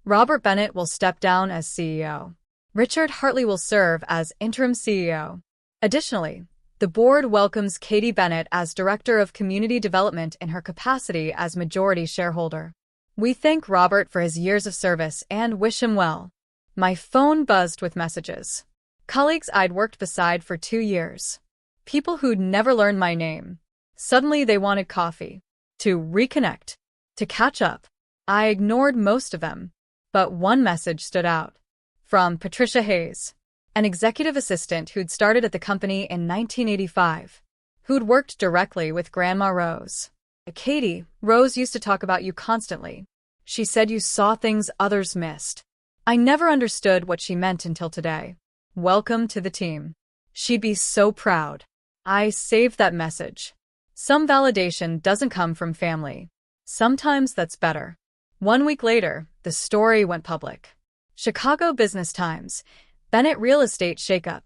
Robert Bennett will step down as CEO. Richard Hartley will serve as interim CEO. Additionally, the board welcomes Katie Bennett as Director of Community Development in her capacity as majority shareholder. We thank Robert for his years of service and wish him well. My phone buzzed with messages. Colleagues I'd worked beside for 2 years. People who'd never learned my name. Suddenly they wanted coffee. To reconnect. To catch up. I ignored most of them, but one message stood out. From Patricia Hayes, an executive assistant who'd started at the company in 1985, who'd worked directly with Grandma Rose. Katie, Rose used to talk about you constantly. She said you saw things others missed. I never understood what she meant until today. Welcome to the team. She'd be so proud. I saved that message. Some validation doesn't come from family. Sometimes that's better. 1 week later, the story went public. Chicago Business Times. Bennett Real Estate Shakeup.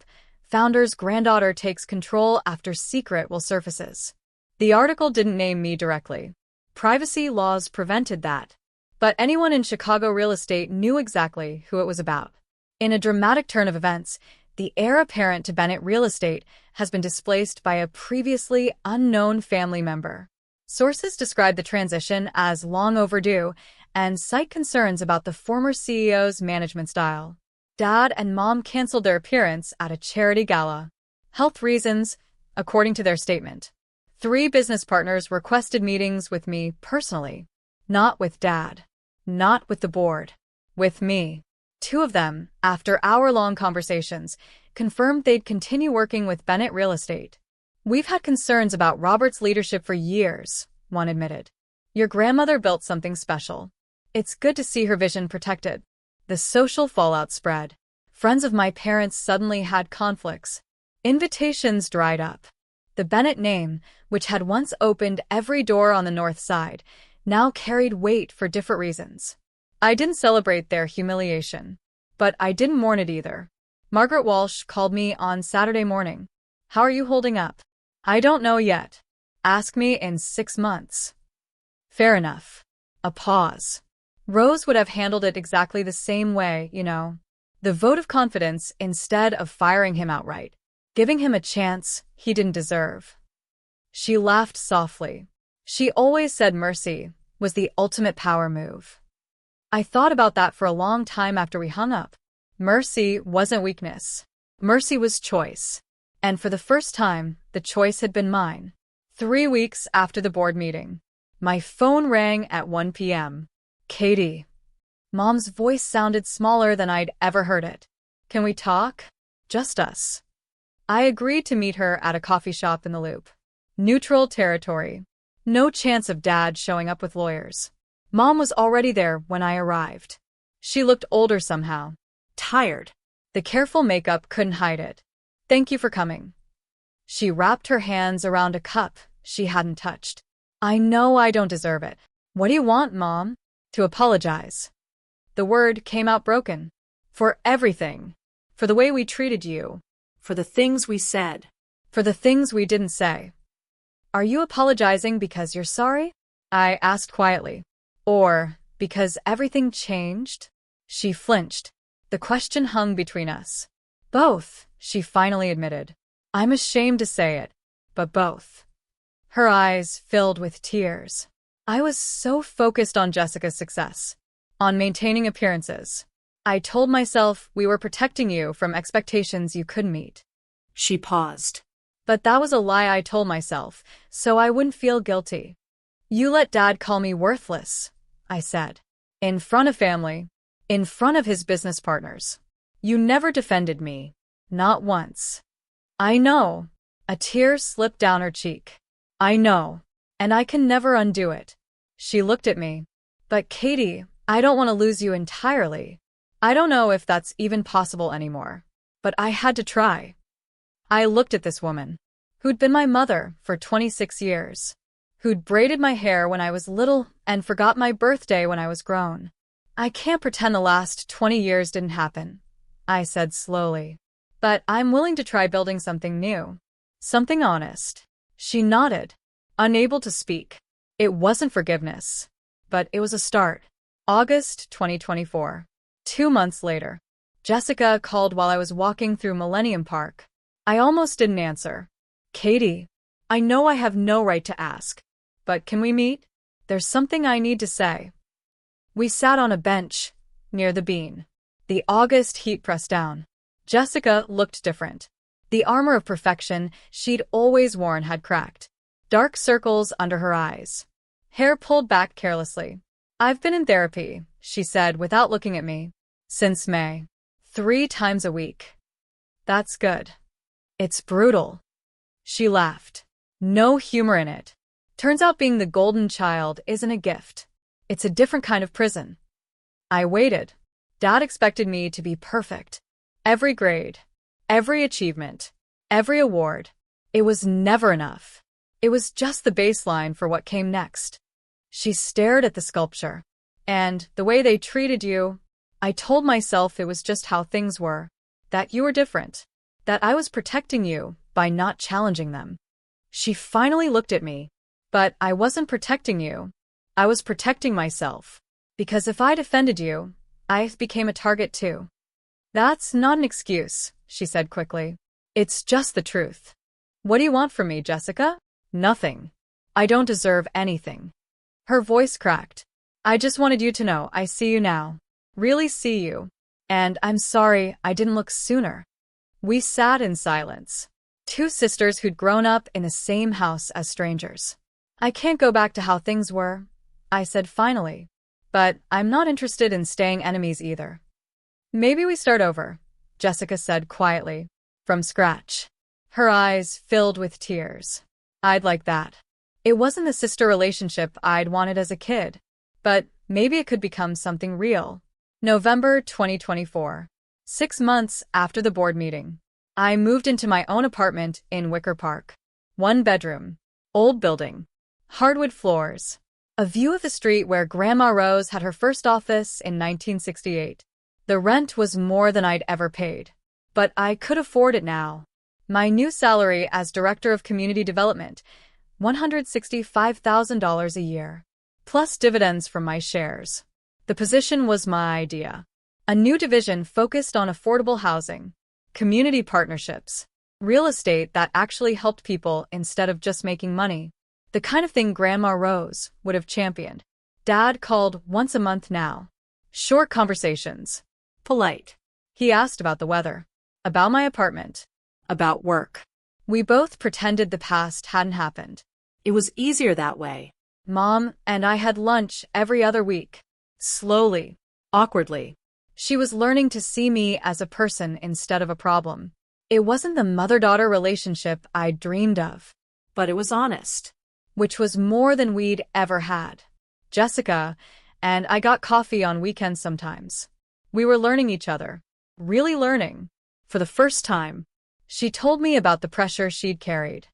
Founder's granddaughter takes control after secret will surfaces. The article didn't name me directly. Privacy laws prevented that. But anyone in Chicago real estate knew exactly who it was about. In a dramatic turn of events, the heir apparent to Bennett Real Estate has been displaced by a previously unknown family member. Sources describe the transition as long overdue and cite concerns about the former CEO's management style. Dad and Mom canceled their appearance at a charity gala. Health reasons, according to their statement. 3 business partners requested meetings with me personally. Not with Dad. Not with the board. With me. 2 of them, after hour-long conversations, confirmed they'd continue working with Bennett Real Estate. We've had concerns about Robert's leadership for years, one admitted. Your grandmother built something special. It's good to see her vision protected. The social fallout spread. Friends of my parents suddenly had conflicts. Invitations dried up. The Bennett name, which had once opened every door on the north side, now carried weight for different reasons. I didn't celebrate their humiliation, but I didn't mourn it either. Margaret Walsh called me on Saturday morning. How are you holding up? I don't know yet. Ask me in 6 months. Fair enough. A pause. Rose would have handled it exactly the same way, you know. The vote of confidence instead of firing him outright, giving him a chance he didn't deserve. She laughed softly. She always said mercy was the ultimate power move. I thought about that for a long time after we hung up. Mercy wasn't weakness. Mercy was choice. And for the first time, the choice had been mine. 3 weeks after the board meeting, my phone rang at 1 p.m. Katie. Mom's voice sounded smaller than I'd ever heard it. Can we talk? Just us. I agreed to meet her at a coffee shop in the Loop. Neutral territory. No chance of Dad showing up with lawyers. Mom was already there when I arrived. She looked older somehow. Tired. The careful makeup couldn't hide it. Thank you for coming. She wrapped her hands around a cup she hadn't touched. I know I don't deserve it. What do you want, Mom? To apologize. The word came out broken. For everything. For the way we treated you. For the things we said. For the things we didn't say. Are you apologizing because you're sorry? I asked quietly. Or because everything changed? She flinched. The question hung between us. Both, she finally admitted. I'm ashamed to say it, but both. Her eyes filled with tears. I was so focused on Jessica's success, on maintaining appearances. I told myself we were protecting you from expectations you couldn't meet. She paused. But that was a lie I told myself, so I wouldn't feel guilty. You let Dad call me worthless, I said. In front of family. In front of his business partners. You never defended me. Not once. I know. A tear slipped down her cheek. I know. And I can never undo it. She looked at me. But Katie, I don't want to lose you entirely. I don't know if that's even possible anymore. But I had to try. I looked at this woman, who'd been my mother for 26 years, who'd braided my hair when I was little and forgot my birthday when I was grown. I can't pretend the last 20 years didn't happen, I said slowly. But I'm willing to try building something new. Something honest. She nodded, unable to speak. It wasn't forgiveness, but it was a start. August 2024. 2 months later. Jessica called while I was walking through Millennium Park. I almost didn't answer. Katie, I know I have no right to ask, but can we meet? There's something I need to say. We sat on a bench, near the bean. The August heat pressed down. Jessica looked different. The armor of perfection she'd always worn had cracked. Dark circles under her eyes. Hair pulled back carelessly. I've been in therapy, she said without looking at me. Since May. 3 times a week. That's good. It's brutal. She laughed. No humor in it. Turns out being the golden child isn't a gift. It's a different kind of prison. I waited. Dad expected me to be perfect. Every grade, every achievement, every award. It was never enough. It was just the baseline for what came next. She stared at the sculpture. And the way they treated you, I told myself it was just how things were. That you were different. That I was protecting you by not challenging them. She finally looked at me. But I wasn't protecting you. I was protecting myself. Because if I defended you, I became a target too. That's not an excuse, she said quickly. It's just the truth. What do you want from me, Jessica? Nothing. I don't deserve anything. Her voice cracked. I just wanted you to know I see you now. Really see you. And I'm sorry I didn't look sooner. We sat in silence. Two sisters who'd grown up in the same house as strangers. I can't go back to how things were, I said finally. But I'm not interested in staying enemies either. Maybe we start over, Jessica said quietly. From scratch. Her eyes filled with tears. I'd like that. It wasn't the sister relationship I'd wanted as a kid. But maybe it could become something real. November 2024. 6 months after the board meeting. I moved into my own apartment in Wicker Park. 1 bedroom. Old building. Hardwood floors. A view of the street where Grandma Rose had her first office in 1968. The rent was more than I'd ever paid. But I could afford it now. My new salary as Director of Community Development, $165,000 a year. Plus dividends from my shares. The position was my idea. A new division focused on affordable housing, community partnerships, real estate that actually helped people instead of just making money. The kind of thing Grandma Rose would have championed. Dad called once a month now. Short conversations. Polite. He asked about the weather. About my apartment. About work. We both pretended the past hadn't happened. It was easier that way. Mom and I had lunch every other week. Slowly. Awkwardly. She was learning to see me as a person instead of a problem. It wasn't the mother-daughter relationship I dreamed of. But it was honest. Which was more than we'd ever had. Jessica and I got coffee on weekends sometimes. We were learning each other. Really learning. For the first time. She told me about the pressure she'd carried.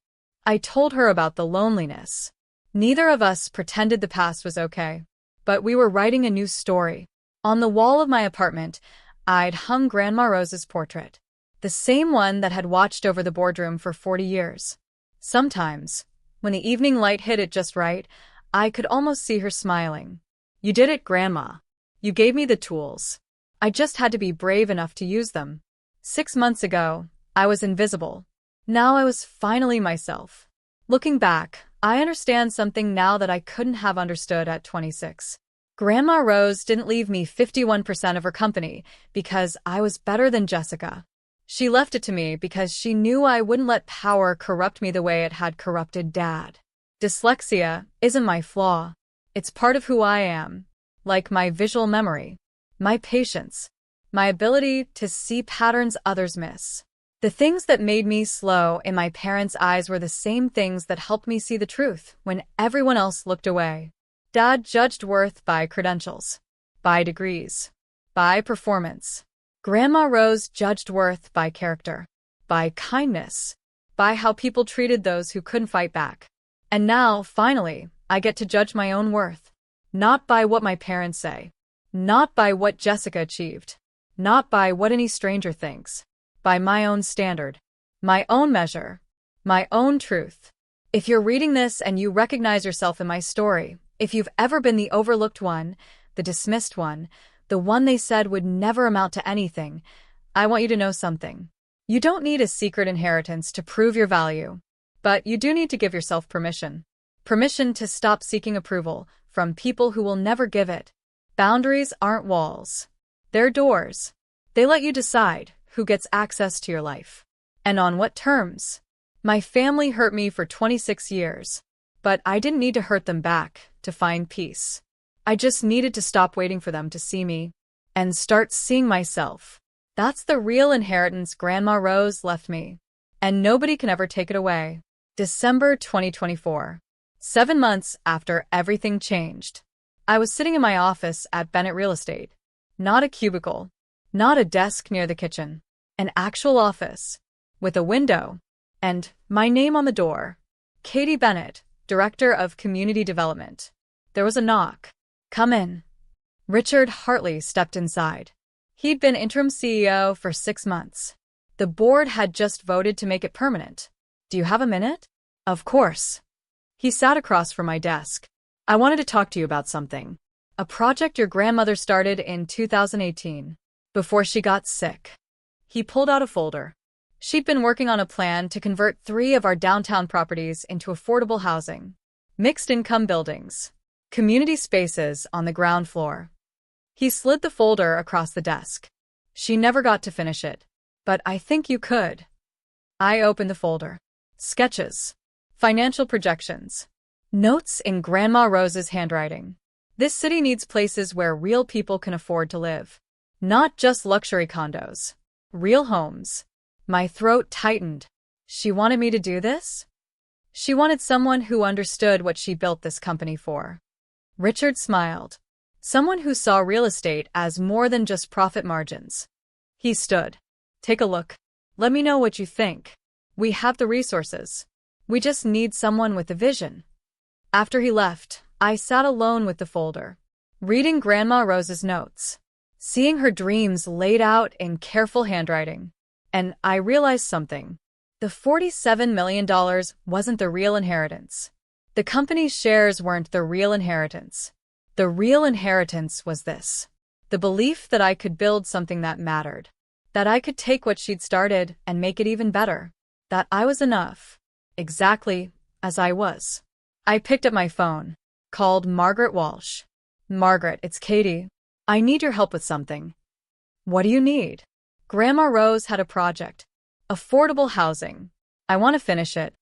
I told her about the loneliness. Neither of us pretended the past was okay. But we were writing a new story. On the wall of my apartment, I'd hung Grandma Rose's portrait. The same one that had watched over the boardroom for 40 years. Sometimes, when the evening light hit it just right, I could almost see her smiling. You did it, Grandma. You gave me the tools. I just had to be brave enough to use them. 6 months ago, I was invisible. Now I was finally myself. Looking back, I understand something now that I couldn't have understood at 26. Grandma Rose didn't leave me 51% of her company because I was better than Jessica. She left it to me because she knew I wouldn't let power corrupt me the way it had corrupted Dad. Dyslexia isn't my flaw. It's part of who I am. Like my visual memory, my patience, my ability to see patterns others miss. The things that made me slow in my parents' eyes were the same things that helped me see the truth when everyone else looked away. Dad judged worth by credentials, by degrees, by performance. Grandma Rose judged worth by character, by kindness, by how people treated those who couldn't fight back. And now, finally, I get to judge my own worth. Not by what my parents say. Not by what Jessica achieved. Not by what any stranger thinks. By my own standard. My own measure. My own truth. If you're reading this and you recognize yourself in my story, if you've ever been the overlooked one, the dismissed one, the one they said would never amount to anything, I want you to know something. You don't need a secret inheritance to prove your value. But you do need to give yourself permission. Permission to stop seeking approval from people who will never give it. Boundaries aren't walls. They're doors. They let you decide who gets access to your life. And on what terms. My family hurt me for 26 years. But I didn't need to hurt them back to find peace. I just needed to stop waiting for them to see me and start seeing myself. That's the real inheritance Grandma Rose left me, and nobody can ever take it away. December 2024. 7 months after everything changed. I was sitting in my office at Bennett Real Estate. Not a cubicle, not a desk near the kitchen. An actual office, with a window, and my name on the door. Katie Bennett, Director of Community Development. There was a knock. Come in. Richard Hartley stepped inside. He'd been interim CEO for 6 months. The board had just voted to make it permanent. Do you have a minute? Of course. He sat across from my desk. I wanted to talk to you about something. A project your grandmother started in 2018, before she got sick. He pulled out a folder. She'd been working on a plan to convert 3 of our downtown properties into affordable housing, mixed-income buildings, community spaces on the ground floor. He slid the folder across the desk. She never got to finish it, but I think you could. I opened the folder. Sketches. Financial projections. Notes in Grandma Rose's handwriting. This city needs places where real people can afford to live. Not just luxury condos. Real homes. My throat tightened. She wanted me to do this? She wanted someone who understood what she built this company for. Richard smiled. Someone who saw real estate as more than just profit margins. He stood. Take a look. Let me know what you think. We have the resources. We just need someone with a vision. After he left, I sat alone with the folder, reading Grandma Rose's notes, seeing her dreams laid out in careful handwriting. And I realized something. The $47 million wasn't the real inheritance. The company's shares weren't the real inheritance. The real inheritance was this. The belief that I could build something that mattered. That I could take what she'd started and make it even better. That I was enough. Exactly as I was. I picked up my phone. Called Margaret Walsh. Margaret, it's Katie. I need your help with something. What do you need? Grandma Rose had a project. Affordable housing. I want to finish it.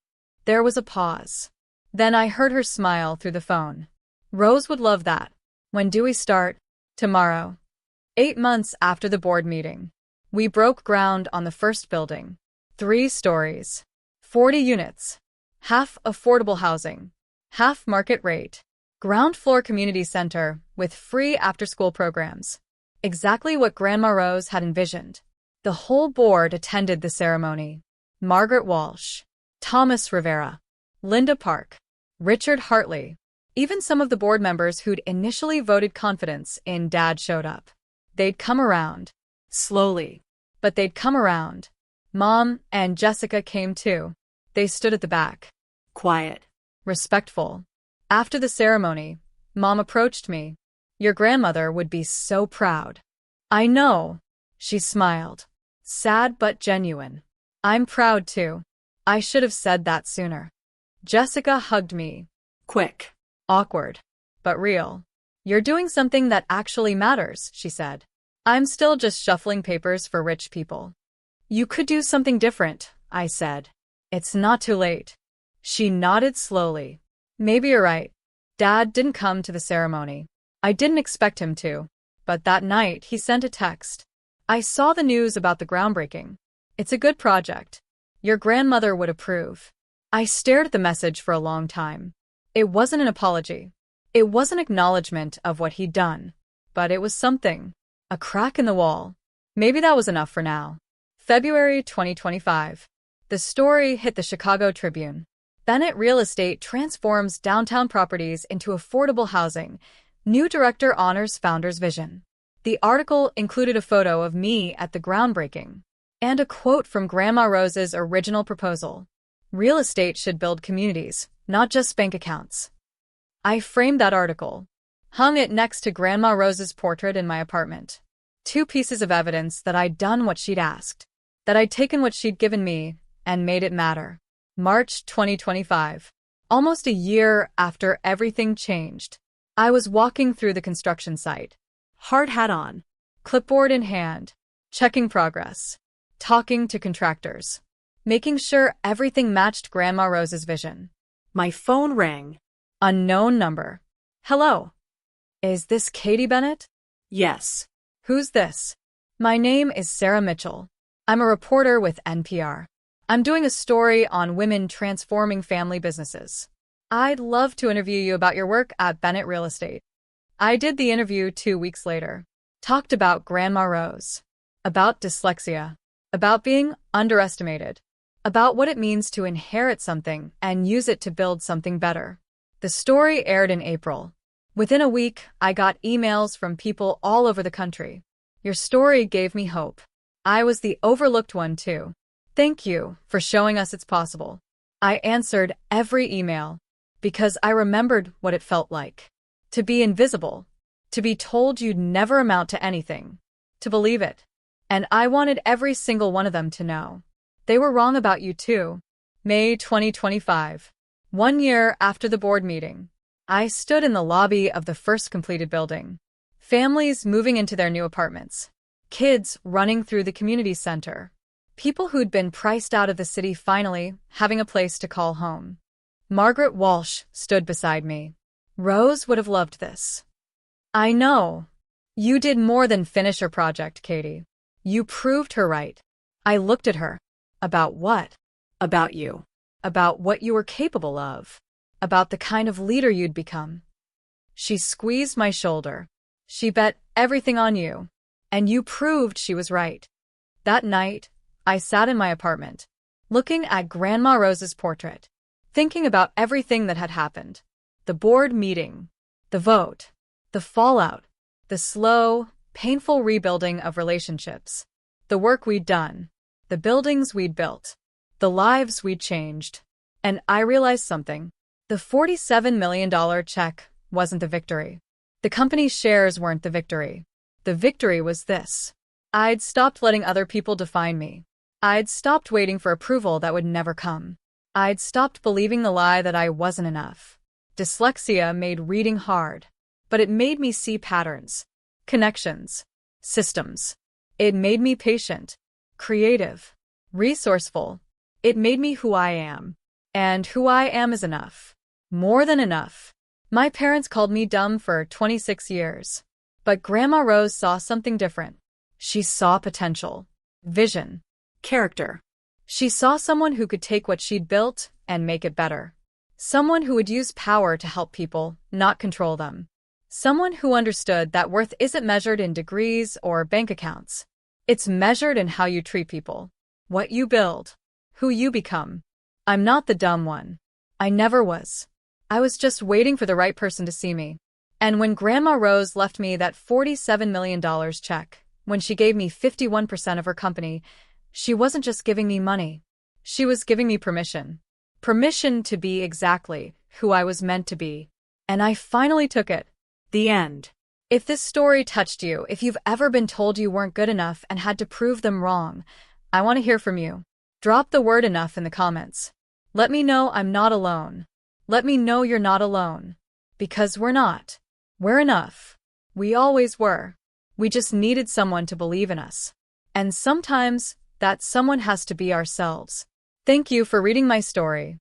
There was a pause. Then I heard her smile through the phone. Rose would love that. When do we start? Tomorrow. 8 months after the board meeting. We broke ground on the first building. 3 stories. 40 units. Half affordable housing. Half market rate. Ground floor community center with free after-school programs. Exactly what Grandma Rose had envisioned. The whole board attended the ceremony. Margaret Walsh, Thomas Rivera, Linda Park, Richard Hartley. Even some of the board members who'd initially voted confidence in Dad showed up. They'd come around. Slowly. But they'd come around. Mom and Jessica came too. They stood at the back. Quiet. Respectful. After the ceremony, Mom approached me. Your grandmother would be so proud. I know. She smiled. Sad but genuine. I'm proud too. I should have said that sooner. Jessica hugged me. Quick. Awkward. But real. You're doing something that actually matters, she said. I'm still just shuffling papers for rich people. You could do something different, I said. It's not too late. She nodded slowly. Maybe you're right. Dad didn't come to the ceremony. I didn't expect him to. But that night he sent a text. I saw the news about the groundbreaking. It's a good project. Your grandmother would approve. I stared at the message for a long time. It wasn't an apology. It was an acknowledgement of what he'd done. But it was something. A crack in the wall. Maybe that was enough for now. February 2025. The story hit the Chicago Tribune. Bennett Real Estate transforms downtown properties into affordable housing. New director honors founder's vision. The article included a photo of me at the groundbreaking and a quote from Grandma Rose's original proposal. Real estate should build communities, not just bank accounts. I framed that article, hung it next to Grandma Rose's portrait in my apartment. 2 pieces of evidence that I'd done what she'd asked, that I'd taken what she'd given me and made it matter. March 2025. Almost a year after everything changed. I was walking through the construction site. Hard hat on, clipboard in hand, checking progress, talking to contractors, making sure everything matched Grandma Rose's vision. My phone rang. Unknown number. Hello. Is this Katie Bennett? Yes. Who's this? My name is Sarah Mitchell. I'm a reporter with NPR. I'm doing a story on women transforming family businesses. I'd love to interview you about your work at Bennett Real Estate. I did the interview 2 weeks later. Talked about Grandma Rose, about dyslexia, about being underestimated, about what it means to inherit something and use it to build something better. The story aired in April. Within a week, I got emails from people all over the country. Your story gave me hope. I was the overlooked one too. Thank you for showing us it's possible. I answered every email because I remembered what it felt like. To be invisible, to be told you'd never amount to anything, to believe it. And I wanted every single one of them to know. They were wrong about you too. May 2025. 1 year after the board meeting, I stood in the lobby of the first completed building. Families moving into their new apartments. Kids running through the community center. People who'd been priced out of the city finally having a place to call home. Margaret Walsh stood beside me. Rose would have loved this. I know. You did more than finish her project, Katie. You proved her right. I looked at her. About what? About you. About what you were capable of. About the kind of leader you'd become. She squeezed my shoulder. She bet everything on you. And you proved she was right. That night, I sat in my apartment, looking at Grandma Rose's portrait, thinking about everything that had happened. The board meeting, the vote, the fallout, the slow, painful rebuilding of relationships, the work we'd done, the buildings we'd built, the lives we'd changed. And I realized something. The $47 million check wasn't the victory. The company's shares weren't the victory. The victory was this. I'd stopped letting other people define me. I'd stopped waiting for approval that would never come. I'd stopped believing the lie that I wasn't enough. Dyslexia made reading hard, but it made me see patterns, connections, systems. It made me patient, creative, resourceful. It made me who I am. And who I am is enough. More than enough. My parents called me dumb for 26 years. But Grandma Rose saw something different. She saw potential, vision, Character. she saw someone who could take what she'd built and make it better. Someone who would use power to help people, not control them. Someone who understood that worth isn't measured in degrees or bank accounts. It's measured in how you treat people, what you build, who you become. I'm not the dumb one. I never was. I was just waiting for the right person to see me. And when Grandma Rose left me that $47 million check, when she gave me 51% of her company, she wasn't just giving me money. She was giving me permission. Permission to be exactly who I was meant to be. And I finally took it. The end. If this story touched you, if you've ever been told you weren't good enough and had to prove them wrong, I want to hear from you. Drop the word enough in the comments. Let me know I'm not alone. Let me know you're not alone. Because we're not. We're enough. We always were. We just needed someone to believe in us. And sometimes, that someone has to be ourselves. Thank you for reading my story.